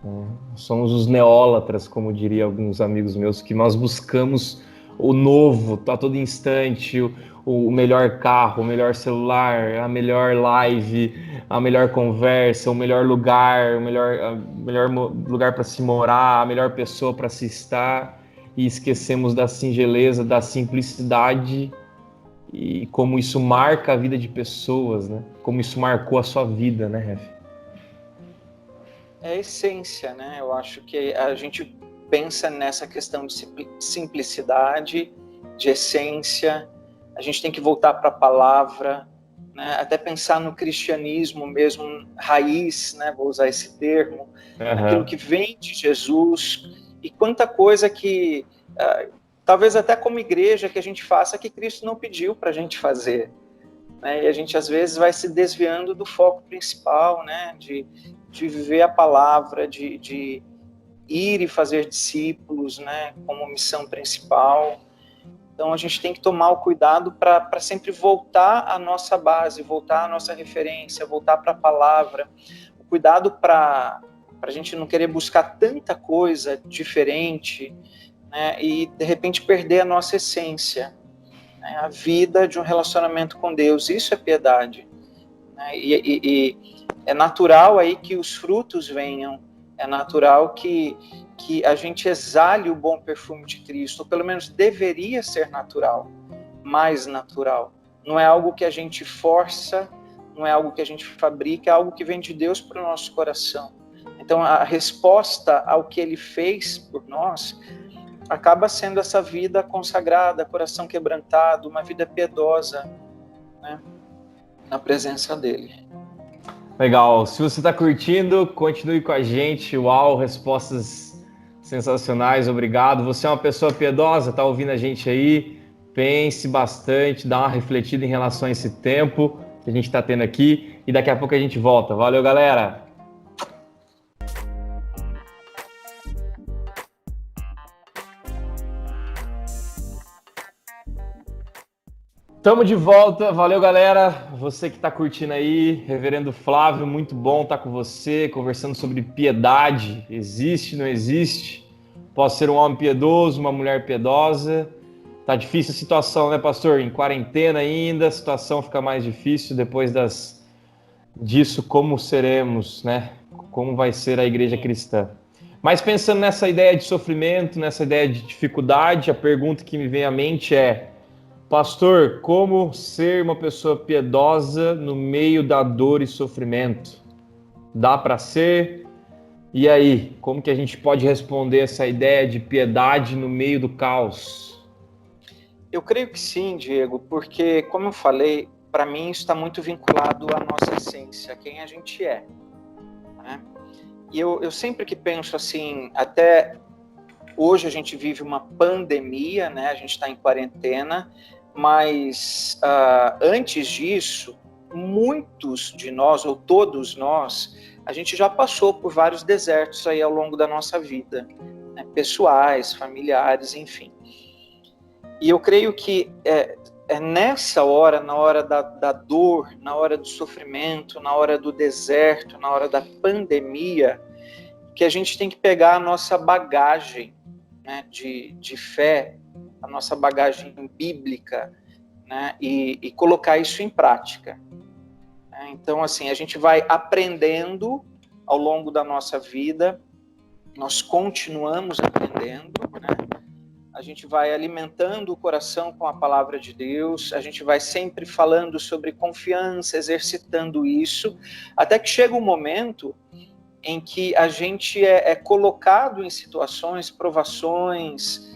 Speaker 1: né? Somos os neólatras, como diriam alguns amigos meus, que nós buscamos o novo a todo instante, o melhor carro, o melhor celular, a melhor live, a melhor conversa, o melhor lugar, o melhor lugar para se morar, a melhor pessoa para se estar, e esquecemos da singeleza, da simplicidade e como isso marca a vida de pessoas, né? Como isso marcou a sua vida, né, Ref?
Speaker 2: É a essência, né? Eu acho que a gente pensa nessa questão de simplicidade, de essência. A gente tem que voltar para a palavra, né? Até pensar no cristianismo mesmo, raiz, né? Vou usar esse termo, aquilo que vem de Jesus. E quanta coisa que, talvez até como igreja, que a gente faça que Cristo não pediu para a gente fazer, né? E a gente às vezes vai se desviando do foco principal, né? De viver a palavra, de ir e fazer discípulos, né? Como missão principal. Então a gente tem que tomar o cuidado para sempre voltar à nossa base, voltar à nossa referência, voltar para a palavra. O cuidado para a gente não querer buscar tanta coisa diferente, né? E de repente perder a nossa essência, né? A vida de um relacionamento com Deus. Isso é piedade, né? E é natural aí que os frutos venham, é natural que a gente exale o bom perfume de Cristo, ou pelo menos deveria ser natural, mais natural. Não é algo que a gente força, não é algo que a gente fabrica, é algo que vem de Deus para o nosso coração. Então a resposta ao que Ele fez por nós acaba sendo essa vida consagrada, coração quebrantado, uma vida piedosa, né, na presença dEle.
Speaker 1: Legal. Se você está curtindo, continue com a gente. Uau, respostas sensacionais, obrigado. Você é uma pessoa piedosa, está ouvindo a gente aí? Pense bastante, dá uma refletida em relação a esse tempo que a gente está tendo aqui e daqui a pouco a gente volta. Valeu, galera! Tamo de volta, valeu galera, você que tá curtindo aí, Reverendo Flávio, muito bom estar com você, conversando sobre piedade, existe, não existe, posso ser um homem piedoso, uma mulher piedosa, tá difícil a situação, né pastor, em quarentena ainda, a situação fica mais difícil depois disso, como seremos, né, como vai ser a igreja cristã. Mas pensando nessa ideia de sofrimento, nessa ideia de dificuldade, a pergunta que me vem à mente é: pastor, como ser uma pessoa piedosa no meio da dor e sofrimento? Dá para ser? E aí, como que a gente pode responder essa ideia de piedade no meio do caos?
Speaker 2: Eu creio que sim, Diego, porque, como eu falei, para mim isso está muito vinculado à nossa essência, a quem a gente é, né? E eu sempre que penso assim, até hoje a gente vive uma pandemia, né? A gente está em quarentena, mas antes disso, muitos de nós, ou todos nós, a gente já passou por vários desertos aí ao longo da nossa vida, né? Pessoais, familiares, enfim. E eu creio que é nessa hora, na hora da dor, na hora do sofrimento, na hora do deserto, na hora da pandemia, que a gente tem que pegar a nossa bagagem, né, de fé, a nossa bagagem bíblica, né, e colocar isso em prática. Então, assim, a gente vai aprendendo ao longo da nossa vida, nós continuamos aprendendo, né? A gente vai alimentando o coração com a palavra de Deus, a gente vai sempre falando sobre confiança, exercitando isso, até que chega um momento em que a gente é colocado em situações, provações,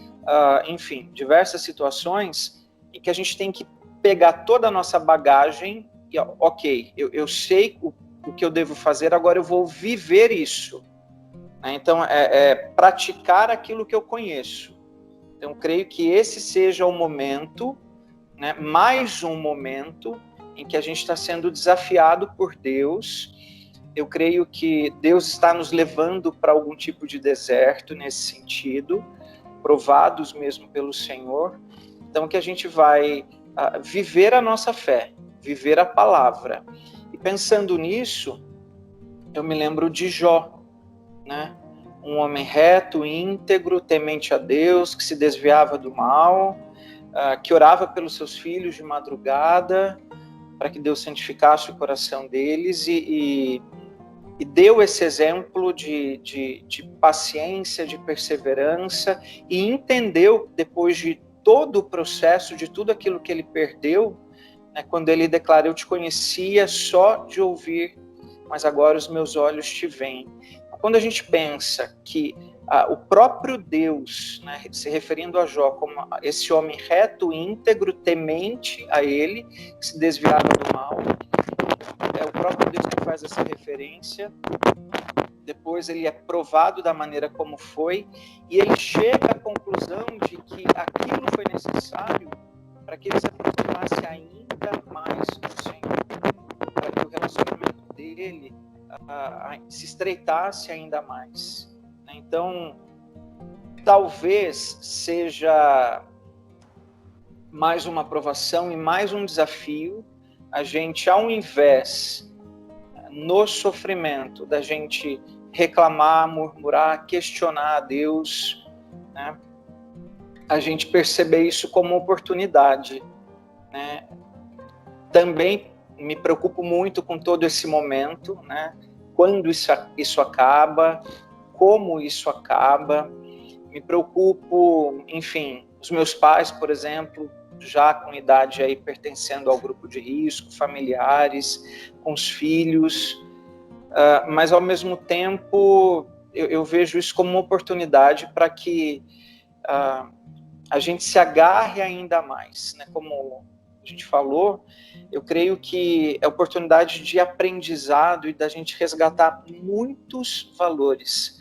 Speaker 2: enfim, diversas situações, em que a gente tem que pegar toda a nossa bagagem e, ok, eu sei o que eu devo fazer, agora eu vou viver isso. Então, praticar aquilo que eu conheço. Então, creio que esse seja o momento, né, mais um momento em que a gente está sendo desafiado por Deus. Eu creio que Deus está nos levando para algum tipo de deserto nesse sentido, provados mesmo pelo Senhor. Então, que a gente vai viver a nossa fé, viver a palavra. E pensando nisso, eu me lembro de Jó, né? Um homem reto, íntegro, temente a Deus, que se desviava do mal, que orava pelos seus filhos de madrugada, para que Deus santificasse o coração deles e deu esse exemplo de paciência, de perseverança, e entendeu, depois de todo o processo, de tudo aquilo que ele perdeu, né, quando ele declara: eu te conhecia só de ouvir, mas agora os meus olhos te veem. Quando a gente pensa que o próprio Deus, né, se referindo a Jó como esse homem reto, íntegro, temente a ele, que se desviava do mal, é o próprio Deus que faz essa referência. Depois ele é provado da maneira como foi, e ele chega à conclusão de que aquilo foi necessário para que ele se aproximasse ainda mais do Senhor, para que o relacionamento dele se estreitasse ainda mais. Então, talvez seja mais uma provação e mais um desafio, a gente, ao invés, no sofrimento, da gente reclamar, murmurar, questionar a Deus, né, a gente perceber isso como oportunidade, né? Também me preocupo muito com todo esse momento, né? Quando isso acaba, como isso acaba. Me preocupo, enfim, os meus pais, por exemplo, já com idade aí pertencendo ao grupo de risco, familiares, com os filhos, mas ao mesmo tempo eu vejo isso como uma oportunidade para que a gente se agarre ainda mais, né? Como a gente falou, eu creio que é oportunidade de aprendizado e da gente resgatar muitos valores.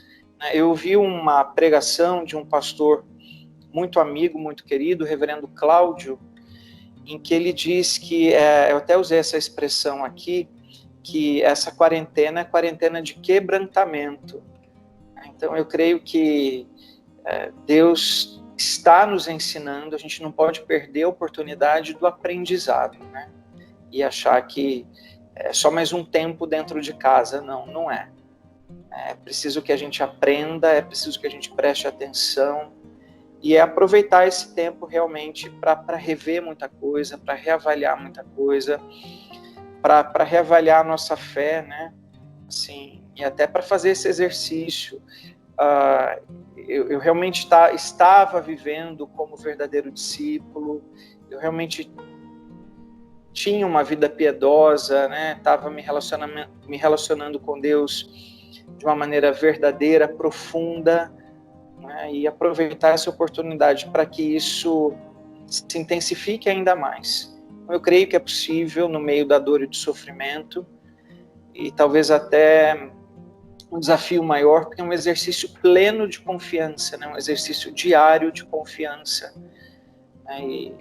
Speaker 2: Eu ouvi uma pregação de um pastor muito amigo, muito querido, o reverendo Cláudio, em que ele diz que, eu até usei essa expressão aqui, que essa quarentena é quarentena de quebrantamento. Então eu creio que Deus está nos ensinando, a gente não pode perder a oportunidade do aprendizado, né? E achar que é só mais um tempo dentro de casa. Não, não é. É preciso que a gente aprenda, é preciso que a gente preste atenção e aproveitar esse tempo realmente para rever muita coisa, para reavaliar muita coisa, para reavaliar a nossa fé, né? Assim, e até para fazer esse exercício. Eu realmente estava vivendo como verdadeiro discípulo, eu realmente tinha uma vida piedosa, né? Estava me relacionando com Deus de uma maneira verdadeira, profunda, né? E aproveitar essa oportunidade para que isso se intensifique ainda mais. Eu creio que é possível no meio da dor e do sofrimento, e talvez até um desafio maior, porque é um exercício pleno de confiança, né? Um exercício diário de confiança. E,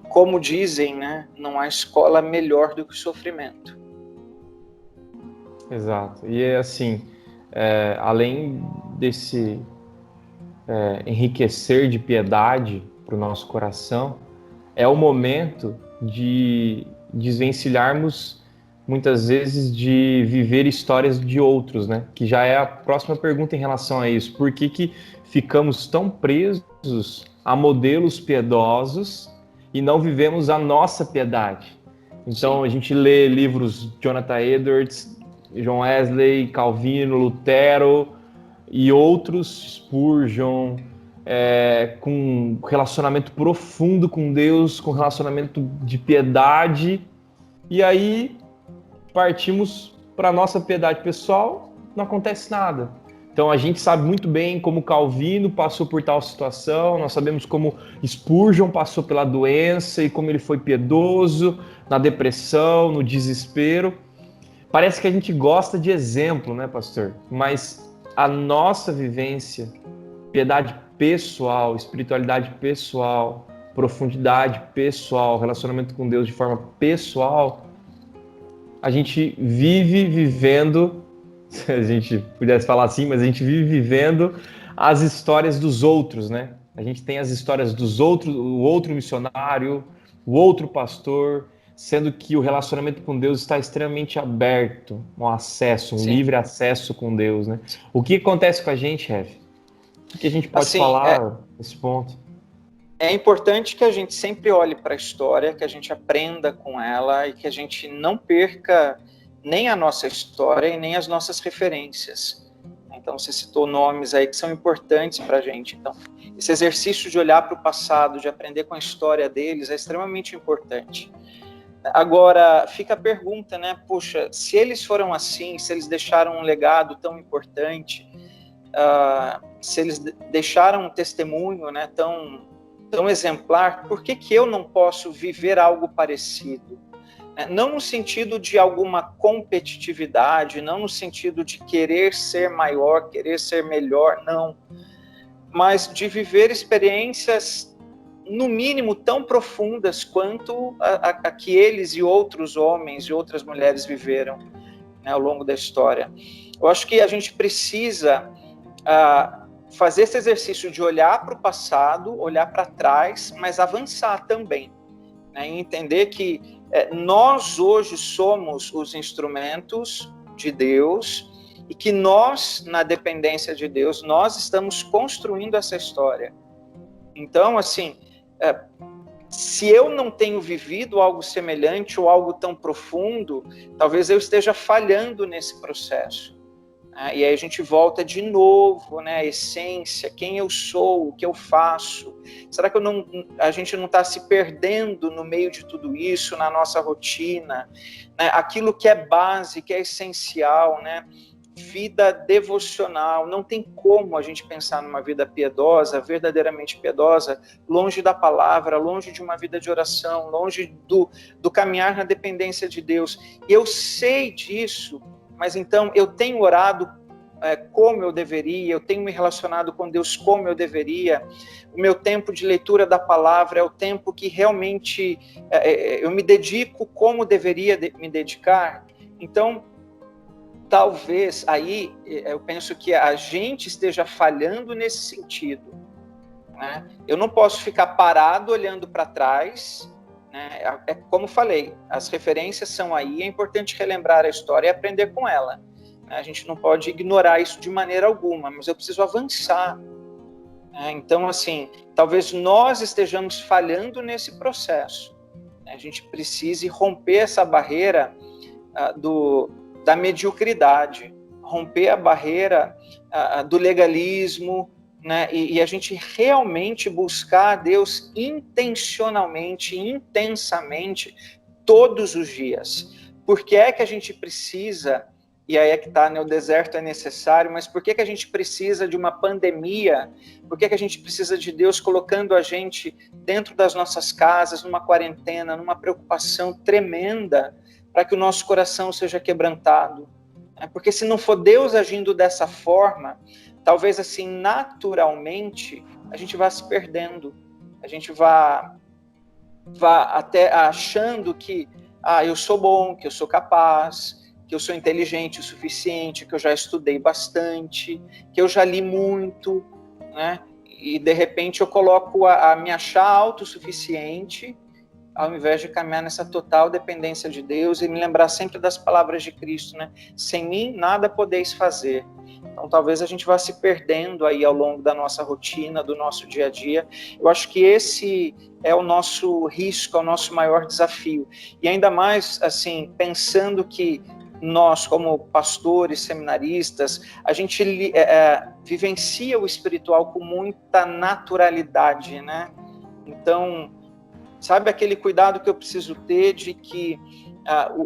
Speaker 2: como dizem, né? Não há escola melhor do que o sofrimento.
Speaker 1: Exato. E assim, além desse enriquecer de piedade para o nosso coração, é o momento de desvencilharmos muitas vezes de viver histórias de outros, né? Que já é a próxima pergunta em relação a isso. Por que ficamos tão presos a modelos piedosos e não vivemos a nossa piedade? Então, a gente lê livros de Jonathan Edwards, John Wesley, Calvino, Lutero e outros, Spurgeon, com relacionamento profundo com Deus, com relacionamento de piedade, e aí partimos para a nossa piedade pessoal, não acontece nada. Então a gente sabe muito bem como Calvino passou por tal situação, nós sabemos como Spurgeon passou pela doença e como ele foi piedoso na depressão, no desespero. Parece que a gente gosta de exemplo, né, pastor? Mas a nossa vivência, piedade pessoal, espiritualidade pessoal, profundidade pessoal, relacionamento com Deus de forma pessoal, a gente vive vivendo, se a gente pudesse falar assim, mas a gente vive vivendo as histórias dos outros, né? A gente tem as histórias dos outros, o outro missionário, o outro pastor, sendo que o relacionamento com Deus está extremamente aberto, um acesso, um livre acesso com Deus, né? O que acontece com a gente, Ref? O que a gente pode falar nesse ponto?
Speaker 2: É importante que a gente sempre olhe para a história, que a gente aprenda com ela e que a gente não perca nem a nossa história e nem as nossas referências. Então, você citou nomes aí que são importantes para a gente. Então, esse exercício de olhar para o passado, de aprender com a história deles, é extremamente importante. Agora, fica a pergunta, né? Puxa, se eles foram assim, se eles deixaram um legado tão importante, se eles deixaram um testemunho, né, tão exemplar, por que eu não posso viver algo parecido? Não no sentido de alguma competitividade, não no sentido de querer ser maior, querer ser melhor, não. Mas de viver experiências, no mínimo, tão profundas quanto a que eles e outros homens e outras mulheres viveram, né, ao longo da história. Eu acho que a gente precisa fazer esse exercício de olhar para o passado, olhar para trás, mas avançar também, né, e entender que nós hoje somos os instrumentos de Deus e que nós, na dependência de Deus, nós estamos construindo essa história. Então, assim, se eu não tenho vivido algo semelhante ou algo tão profundo, talvez eu esteja falhando nesse processo. E aí a gente volta de novo, né, a essência, quem eu sou, o que eu faço. Será que a gente não está se perdendo no meio de tudo isso, na nossa rotina? Né? Aquilo que é base, que é essencial, né? Vida devocional. Não tem como a gente pensar numa vida piedosa, verdadeiramente piedosa, longe da palavra, longe de uma vida de oração, longe do caminhar na dependência de Deus. Eu sei disso, mas então eu tenho orado como eu deveria, eu tenho me relacionado com Deus como eu deveria. O meu tempo de leitura da palavra é o tempo que realmente eu me dedico como deveria me dedicar. Então, talvez aí eu penso que a gente esteja falhando nesse sentido. né? Eu não posso ficar parado olhando para trás, né? É como falei, as referências são aí, é importante relembrar a história e aprender com ela, né? A gente não pode ignorar isso de maneira alguma, mas eu preciso avançar, né? Então, assim, talvez nós estejamos falhando nesse processo, né? A gente precise romper essa barreira da mediocridade, romper a barreira do legalismo, né? E a gente realmente buscar a Deus intencionalmente, intensamente, todos os dias. Por que é que a gente precisa, e aí é que está, né, o deserto é necessário, mas por que que a gente precisa de uma pandemia? Por que que a gente precisa de Deus colocando a gente dentro das nossas casas, numa quarentena, numa preocupação tremenda, para que o nosso coração seja quebrantado? Porque se não for Deus agindo dessa forma, talvez assim, naturalmente, a gente vá se perdendo, a gente vá até achando que eu sou bom, que eu sou capaz, que eu sou inteligente o suficiente, que eu já estudei bastante, que eu já li muito, né? E de repente eu coloco a me achar autossuficiente, ao invés de caminhar nessa total dependência de Deus e me lembrar sempre das palavras de Cristo, né? Sem mim, nada podeis fazer. Então, talvez a gente vá se perdendo aí ao longo da nossa rotina, do nosso dia a dia. Eu acho que esse é o nosso risco, é o nosso maior desafio. E ainda mais, assim, pensando que nós, como pastores, seminaristas, a gente vivencia o espiritual com muita naturalidade, né? Então, sabe aquele cuidado que eu preciso ter de que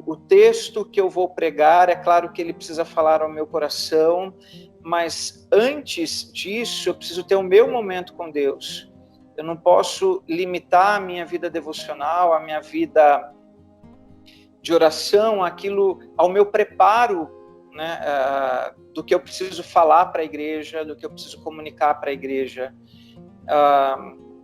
Speaker 2: o texto que eu vou pregar, é claro que ele precisa falar ao meu coração, mas antes disso eu preciso ter o meu momento com Deus. Eu não posso limitar a minha vida devocional, a minha vida de oração, aquilo ao meu preparo, né, do que eu preciso falar para a igreja, do que eu preciso comunicar para a igreja.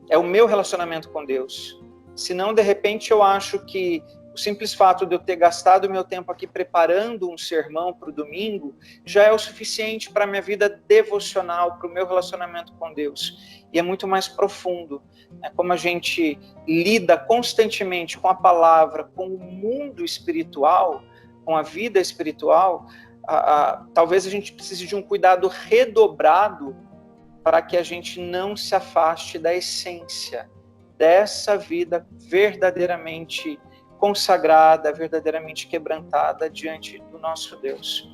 Speaker 2: É o meu relacionamento com Deus. Senão, de repente, eu acho que o simples fato de eu ter gastado o meu tempo aqui preparando um sermão para o domingo já é o suficiente para a minha vida devocional, para o meu relacionamento com Deus. E é muito mais profundo. Né? Como a gente lida constantemente com a palavra, com o mundo espiritual, com a vida espiritual, talvez a gente precise de um cuidado redobrado para que a gente não se afaste da essência dessa vida verdadeiramente consagrada, verdadeiramente quebrantada diante do nosso Deus.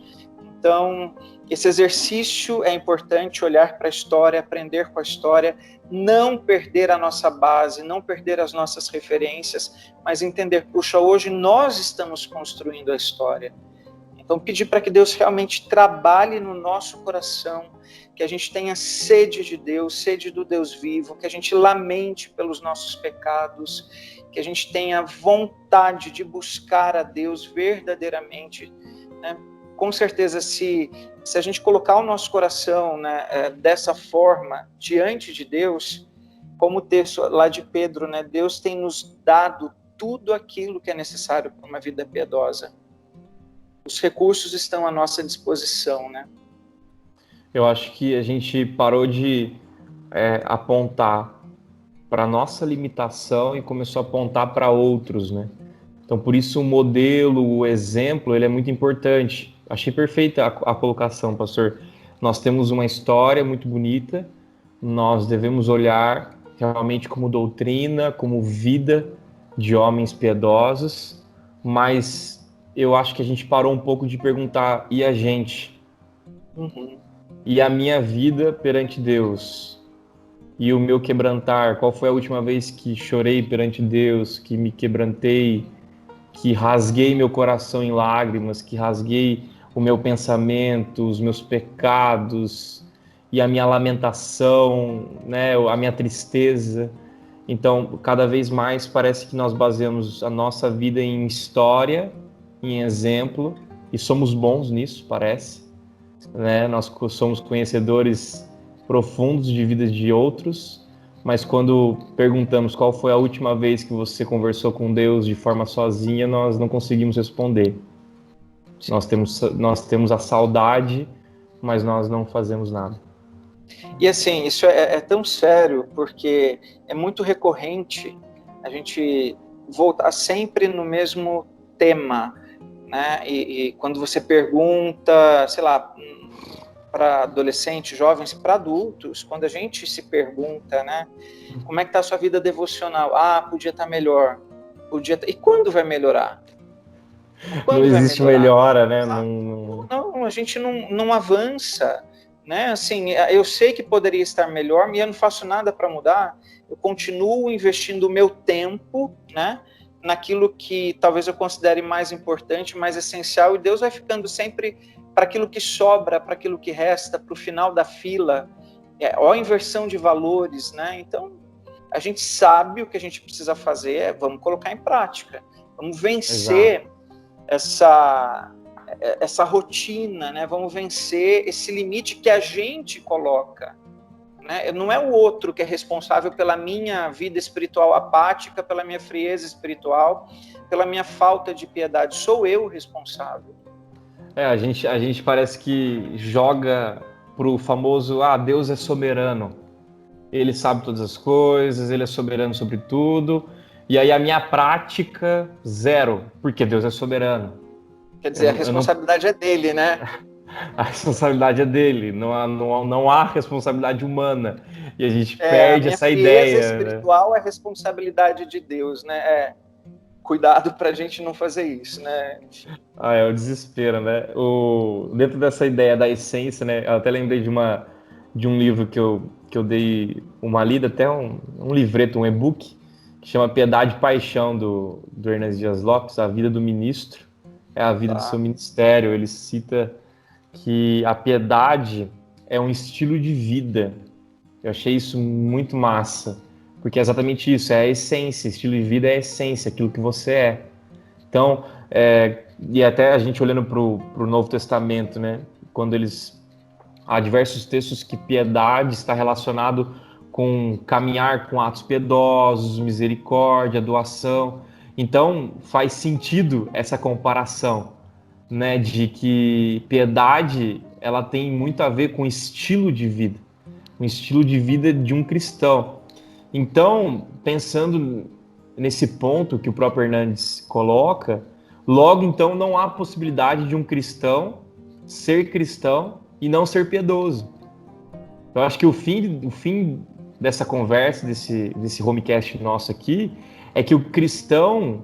Speaker 2: Então, esse exercício é importante, olhar para a história, aprender com a história, não perder a nossa base, não perder as nossas referências, mas entender, puxa, hoje nós estamos construindo a história. Então, pedir para que Deus realmente trabalhe no nosso coração, que a gente tenha sede de Deus, sede do Deus vivo, que a gente lamente pelos nossos pecados, que a gente tenha vontade de buscar a Deus verdadeiramente, né? Com certeza, se a gente colocar o nosso coração, né, dessa forma diante de Deus, como o texto lá de Pedro, né, Deus tem nos dado tudo aquilo que é necessário para uma vida piedosa. Os recursos estão à nossa disposição, né?
Speaker 1: Eu acho que a gente parou de apontar para a nossa limitação e começou a apontar para outros, né? Então, por isso o modelo, o exemplo, ele é muito importante. Achei perfeita a colocação, pastor. Nós temos uma história muito bonita, nós devemos olhar realmente como doutrina, como vida de homens piedosos, mas eu acho que a gente parou um pouco de perguntar, e a gente?
Speaker 2: Uhum.
Speaker 1: E a minha vida perante Deus? E o meu quebrantar? Qual foi a última vez que chorei perante Deus, que me quebrantei, que rasguei meu coração em lágrimas, que rasguei o meu pensamento, os meus pecados e a minha lamentação, né, a minha tristeza? Então, cada vez mais parece que nós baseamos a nossa vida em história, em exemplo, e somos bons nisso, parece, né? Nós somos conhecedores profundos de vidas de outros, mas quando perguntamos qual foi a última vez que você conversou com Deus de forma sozinha, nós não conseguimos responder. Nós temos a saudade, mas nós não fazemos nada.
Speaker 2: E assim, isso é tão sério, porque é muito recorrente a gente voltar sempre no mesmo tema, né? E quando você pergunta, sei lá, para adolescentes, jovens, para adultos, quando a gente se pergunta, né, como é que está a sua vida devocional? Ah, podia estar melhor. E quando vai melhorar?
Speaker 1: Não
Speaker 2: Quando vai
Speaker 1: existe
Speaker 2: melhorar?
Speaker 1: melhora, né?
Speaker 2: Não, a gente não avança, né? Assim, eu sei que poderia estar melhor, e eu não faço nada para mudar. Eu continuo investindo o meu tempo, né, naquilo que talvez eu considere mais importante, mais essencial, e Deus vai ficando sempre para aquilo que sobra, para aquilo que resta, para o final da fila. Ó, a inversão de valores, né? Então, a gente sabe o que a gente precisa fazer, vamos colocar em prática, vamos vencer
Speaker 1: Exato.
Speaker 2: essa rotina, né? Vamos vencer esse limite que a gente coloca, né? Não é o outro que é responsável pela minha vida espiritual apática, pela minha frieza espiritual, pela minha falta de piedade. Sou eu o responsável.
Speaker 1: A gente parece que joga pro famoso, Deus é soberano. Ele sabe todas as coisas, ele é soberano sobre tudo. E aí a minha prática, zero, porque Deus é soberano.
Speaker 2: Quer dizer, a
Speaker 1: Eu não,
Speaker 2: responsabilidade é dele, né?
Speaker 1: a responsabilidade é dele, não há responsabilidade humana. E a gente
Speaker 2: A
Speaker 1: perde
Speaker 2: minha
Speaker 1: essa
Speaker 2: frieza
Speaker 1: ideia, né?
Speaker 2: espiritual é responsabilidade de Deus, né? Cuidado para a gente não fazer isso, né?
Speaker 1: É o desespero, né? Dentro dessa ideia da essência, né? Eu até lembrei de um livro que eu dei uma lida, até um livreto, um e-book, que chama Piedade e Paixão, do Hernandes Dias Lopes, A Vida do Ministro, é a vida do seu
Speaker 2: Tá.
Speaker 1: ministério. Ele cita que a piedade é um estilo de vida. Eu achei isso muito massa, porque é exatamente isso, é a essência, estilo de vida é a essência, aquilo que você é. Então, e até a gente olhando para o Novo Testamento, né? Quando há diversos textos que piedade está relacionado com caminhar com atos piedosos, misericórdia, doação. Então, faz sentido essa comparação, né? De que piedade ela tem muito a ver com estilo de vida, um estilo de vida de um cristão. Então, pensando nesse ponto que o próprio Hernandes coloca, logo então não há possibilidade de um cristão ser cristão e não ser piedoso. Então, acho que o fim dessa conversa, desse homecast nosso aqui, é que o cristão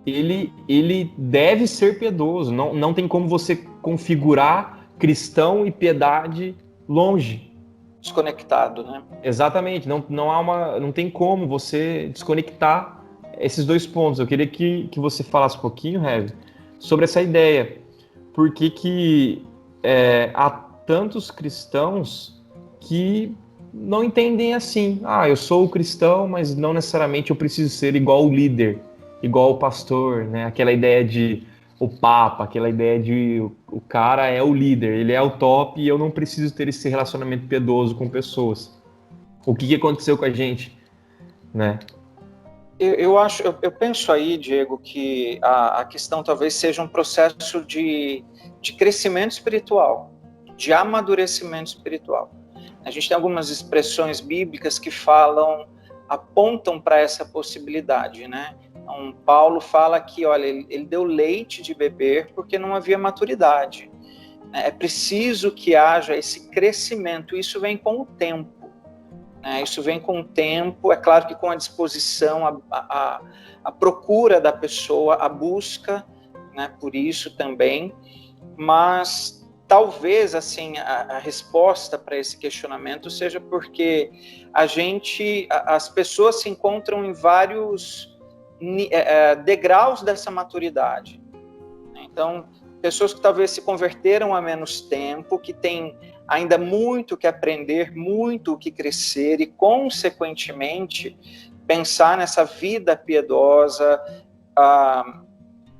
Speaker 1: ele deve ser piedoso. Não tem como você configurar cristão e piedade longe.
Speaker 2: Desconectado, né?
Speaker 1: Exatamente, não tem como você desconectar esses dois pontos. Eu queria que você falasse um pouquinho, Heavy, sobre essa ideia. Por que há tantos cristãos que não entendem assim? Eu sou cristão, mas não necessariamente eu preciso ser igual o líder, igual o pastor, né? Aquela ideia de o papa, aquela ideia de o cara é o líder, ele é o top e eu não preciso ter esse relacionamento piedoso com pessoas. O que aconteceu com a gente, né?
Speaker 2: Eu penso aí, Diego, que a questão talvez seja um processo de crescimento espiritual, de amadurecimento espiritual. A gente tem algumas expressões bíblicas que apontam para essa possibilidade, né? Então, Paulo fala que, olha, ele deu leite de beber porque não havia maturidade. É preciso que haja esse crescimento, isso vem com o tempo. Isso vem com o tempo, é claro que com a disposição, a procura da pessoa, a busca, né, por isso também, mas talvez assim a resposta para esse questionamento seja porque as pessoas se encontram em vários degraus dessa maturidade. Então, pessoas que talvez se converteram há menos tempo, que têm ainda muito que aprender, muito que crescer e, consequentemente, pensar nessa vida piedosa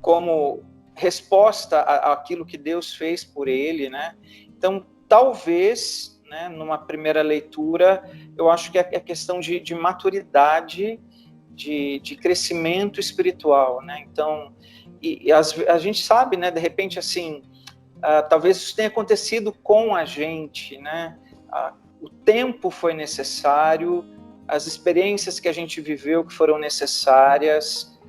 Speaker 2: como resposta àquilo que Deus fez por ele, né? Então, talvez, né, numa primeira leitura, eu acho que é questão de maturidade, de crescimento espiritual, né? Então, a gente sabe, né, de repente, assim, talvez isso tenha acontecido com a gente, né? o tempo foi necessário, as experiências que a gente viveu que foram necessárias,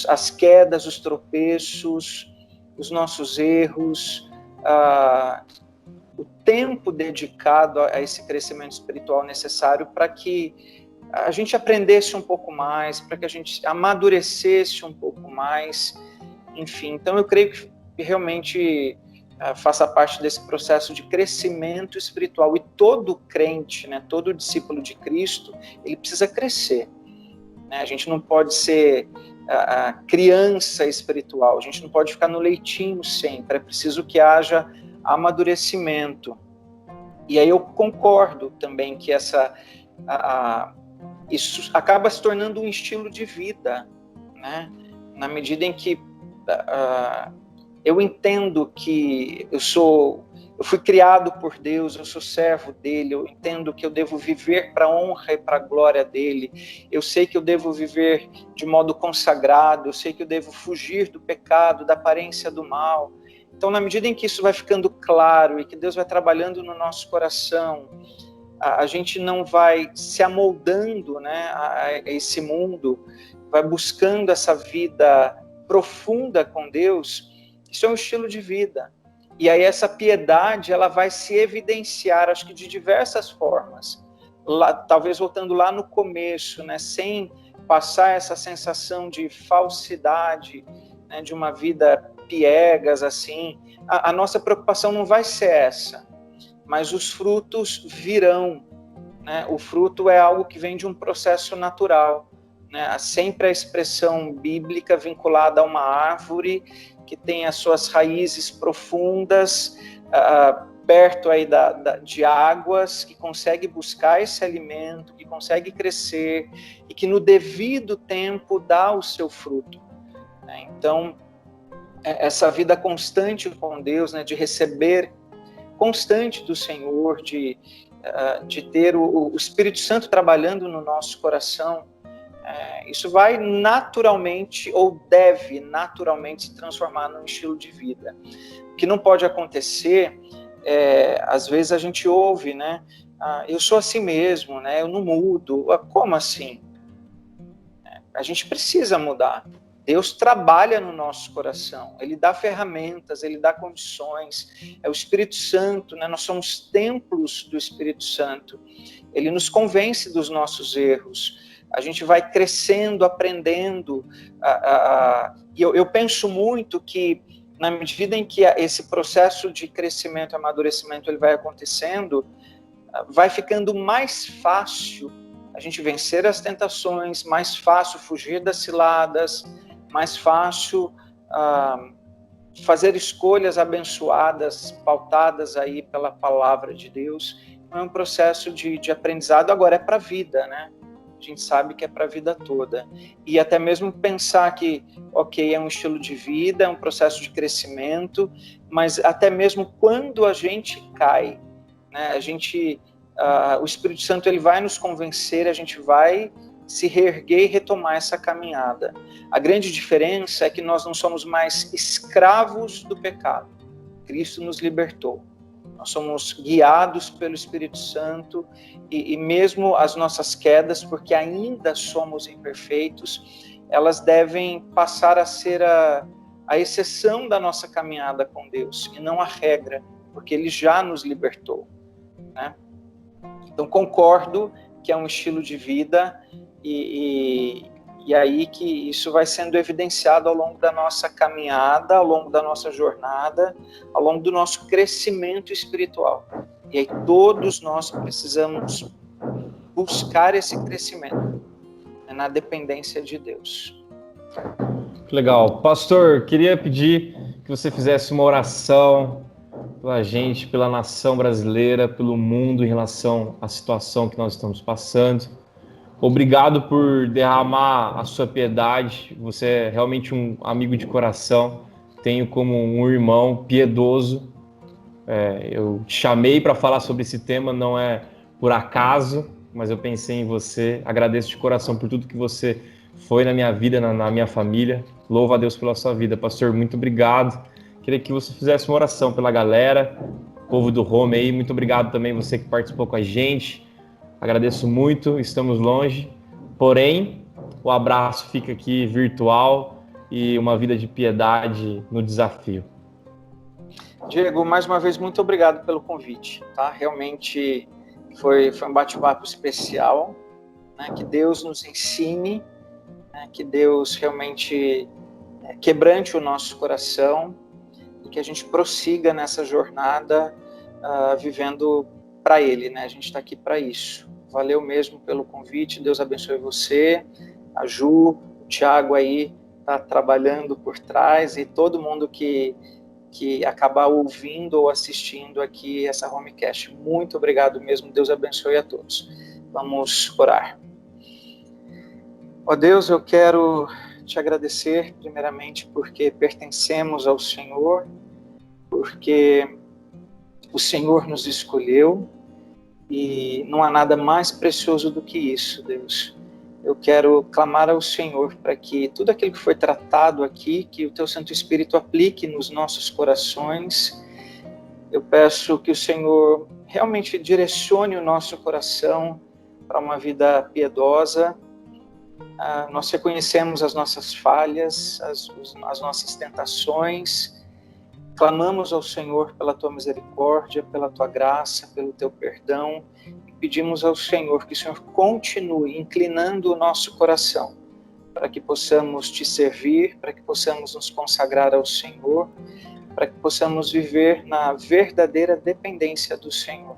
Speaker 2: as quedas, os tropeços, os nossos erros, o tempo dedicado a esse crescimento espiritual necessário para que a gente aprendesse um pouco mais, para que a gente amadurecesse um pouco mais, enfim. Então eu creio que realmente faça parte desse processo de crescimento espiritual, e todo crente, né, todo discípulo de Cristo, ele precisa crescer, né? A gente não pode ser a criança espiritual, a gente não pode ficar no leitinho sempre, é preciso que haja amadurecimento. E aí eu concordo também que isso acaba se tornando um estilo de vida, né? Na medida em que eu entendo que eu fui criado por Deus, eu sou servo dele, eu entendo que eu devo viver para a honra e para a glória dele, eu sei que eu devo viver de modo consagrado, eu sei que eu devo fugir do pecado, da aparência do mal. Então, na medida em que isso vai ficando claro e que Deus vai trabalhando no nosso coração, a gente não vai se amoldando, né, a esse mundo, vai buscando essa vida profunda com Deus. Isso é um estilo de vida. E aí essa piedade, ela vai se evidenciar, acho que de diversas formas. Talvez voltando lá no começo, né, sem passar essa sensação de falsidade, né, de uma vida piegas, assim. A nossa preocupação não vai ser essa, mas os frutos virão, né? O fruto é algo que vem de um processo natural, né? Sempre a expressão bíblica vinculada a uma árvore que tem as suas raízes profundas, perto aí de águas, que consegue buscar esse alimento, que consegue crescer e que no devido tempo dá o seu fruto, né? Então, essa vida constante com Deus, né, de receber constante do Senhor, de ter o Espírito Santo trabalhando no nosso coração, isso vai naturalmente, ou deve naturalmente se transformar num estilo de vida. O que não pode acontecer, às vezes a gente ouve, né, eu sou assim mesmo, né, eu não mudo. Como assim? A gente precisa mudar. Deus trabalha no nosso coração, Ele dá ferramentas, Ele dá condições, é o Espírito Santo, né? Nós somos templos do Espírito Santo, Ele nos convence dos nossos erros, a gente vai crescendo, aprendendo, e eu penso muito que na medida em que esse processo de crescimento e amadurecimento ele vai acontecendo, vai ficando mais fácil a gente vencer as tentações, mais fácil fugir das ciladas, mais fácil fazer escolhas abençoadas, pautadas aí pela palavra de Deus. É um processo de aprendizado, agora é para a vida, né? A gente sabe que é para a vida toda. E até mesmo pensar que, ok, é um estilo de vida, é um processo de crescimento, mas até mesmo quando a gente cai, né? O Espírito Santo ele vai nos convencer, a gente vai se reerguer e retomar essa caminhada. A grande diferença é que nós não somos mais escravos do pecado. Cristo nos libertou. Nós somos guiados pelo Espírito Santo e mesmo as nossas quedas, porque ainda somos imperfeitos, elas devem passar a ser a exceção da nossa caminhada com Deus e não a regra, porque Ele já nos libertou, né? Então concordo que é um estilo de vida e aí que isso vai sendo evidenciado ao longo da nossa caminhada, ao longo da nossa jornada, ao longo do nosso crescimento espiritual. E aí todos nós precisamos buscar esse crescimento, né, na dependência de Deus.
Speaker 1: Legal. Pastor, queria pedir que você fizesse uma oração pela gente, pela nação brasileira, pelo mundo em relação à situação que nós estamos passando. Obrigado por derramar a sua piedade. Você é realmente um amigo de coração. Tenho como um irmão piedoso. Eu te chamei para falar sobre esse tema, não é por acaso, mas eu pensei em você. Agradeço de coração por tudo que você foi na minha vida, na minha família. Louvo a Deus pela sua vida. Pastor, muito obrigado. Queria que você fizesse uma oração pela galera, povo do Home aí. Muito obrigado também você que participou com a gente. Agradeço muito, estamos longe. Porém, o abraço fica aqui virtual e uma vida de piedade no desafio.
Speaker 2: Diego, mais uma vez, muito obrigado pelo convite, tá? Realmente foi um bate-papo especial, né? Que Deus nos ensine, né? Que Deus realmente quebrante o nosso coração e que a gente prossiga nessa jornada vivendo para Ele, né? A gente está aqui para isso. Valeu mesmo pelo convite, Deus abençoe você, a Ju, o Thiago aí está trabalhando por trás e todo mundo que acabar ouvindo ou assistindo aqui essa Homecast. Muito obrigado mesmo, Deus abençoe a todos. Vamos orar. Ó Deus, eu quero te agradecer primeiramente porque pertencemos ao Senhor, porque o Senhor nos escolheu e não há nada mais precioso do que isso, Deus. Eu quero clamar ao Senhor para que tudo aquilo que foi tratado aqui, que o Teu Santo Espírito aplique nos nossos corações. Eu peço que o Senhor realmente direcione o nosso coração para uma vida piedosa. Nós reconhecemos as nossas falhas, as nossas tentações. Clamamos ao Senhor pela Tua misericórdia, pela Tua graça, pelo Teu perdão. Pedimos ao Senhor que o Senhor continue inclinando o nosso coração para que possamos Te servir, para que possamos nos consagrar ao Senhor, para que possamos viver na verdadeira dependência do Senhor.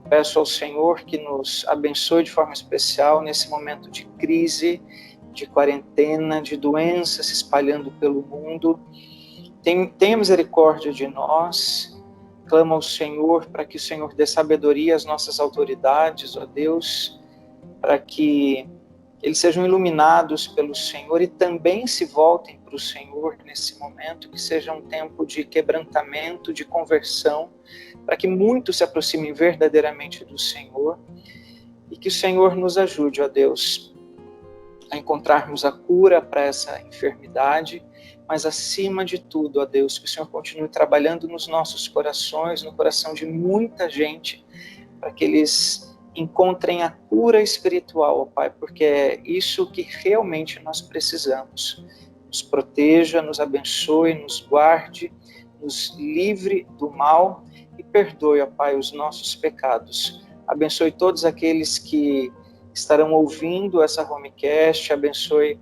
Speaker 2: Peço ao Senhor que nos abençoe de forma especial nesse momento de crise, de quarentena, de doença se espalhando pelo mundo. Tenha misericórdia de nós. Clamo ao Senhor para que o Senhor dê sabedoria às nossas autoridades, ó Deus, para que eles sejam iluminados pelo Senhor e também se voltem para o Senhor nesse momento, que seja um tempo de quebrantamento, de conversão, para que muitos se aproximem verdadeiramente do Senhor e que o Senhor nos ajude, ó Deus, a encontrarmos a cura para essa enfermidade, mas acima de tudo, ó Deus, que o Senhor continue trabalhando nos nossos corações, no coração de muita gente, para que eles encontrem a cura espiritual, ó Pai, porque é isso que realmente nós precisamos. Nos proteja, nos abençoe, nos guarde, nos livre do mal e perdoe, ó Pai, os nossos pecados. Abençoe todos aqueles que estarão ouvindo essa Homecast, abençoe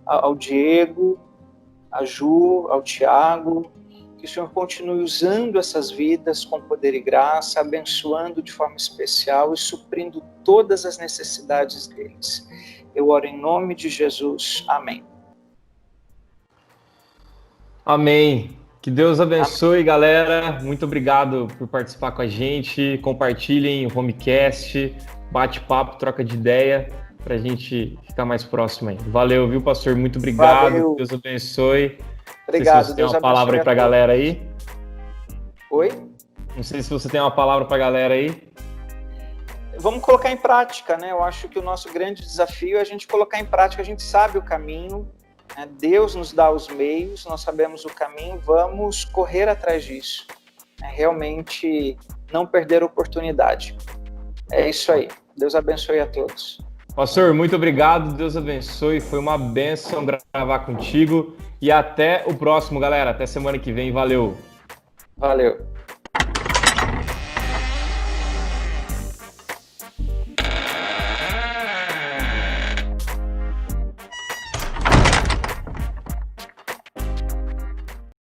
Speaker 2: ao Diego, a Ju, ao Thiago, que o Senhor continue usando essas vidas com poder e graça, abençoando de forma especial e suprindo todas as necessidades deles. Eu oro em nome de Jesus. Amém.
Speaker 1: Amém. Que Deus abençoe, amém, galera. Muito obrigado por participar com a gente. Compartilhem o Homecast, bate-papo, troca de ideia, para a gente ficar mais próximo aí. Valeu, viu, pastor? Muito obrigado. Valeu. Deus abençoe.
Speaker 2: Obrigado.
Speaker 1: Não sei se você tem uma palavra aí para a galera aí.
Speaker 2: Oi?
Speaker 1: Não sei se você tem uma palavra para a galera aí.
Speaker 2: Vamos colocar em prática, né? Eu acho que o nosso grande desafio é a gente colocar em prática. A gente sabe o caminho, né? Deus nos dá os meios, nós sabemos o caminho, vamos correr atrás disso. Realmente não perder a oportunidade. É isso aí. Deus abençoe a todos.
Speaker 1: Pastor, muito obrigado, Deus abençoe, foi uma bênção gravar contigo e até o próximo, galera, até semana que vem, valeu!
Speaker 2: Valeu!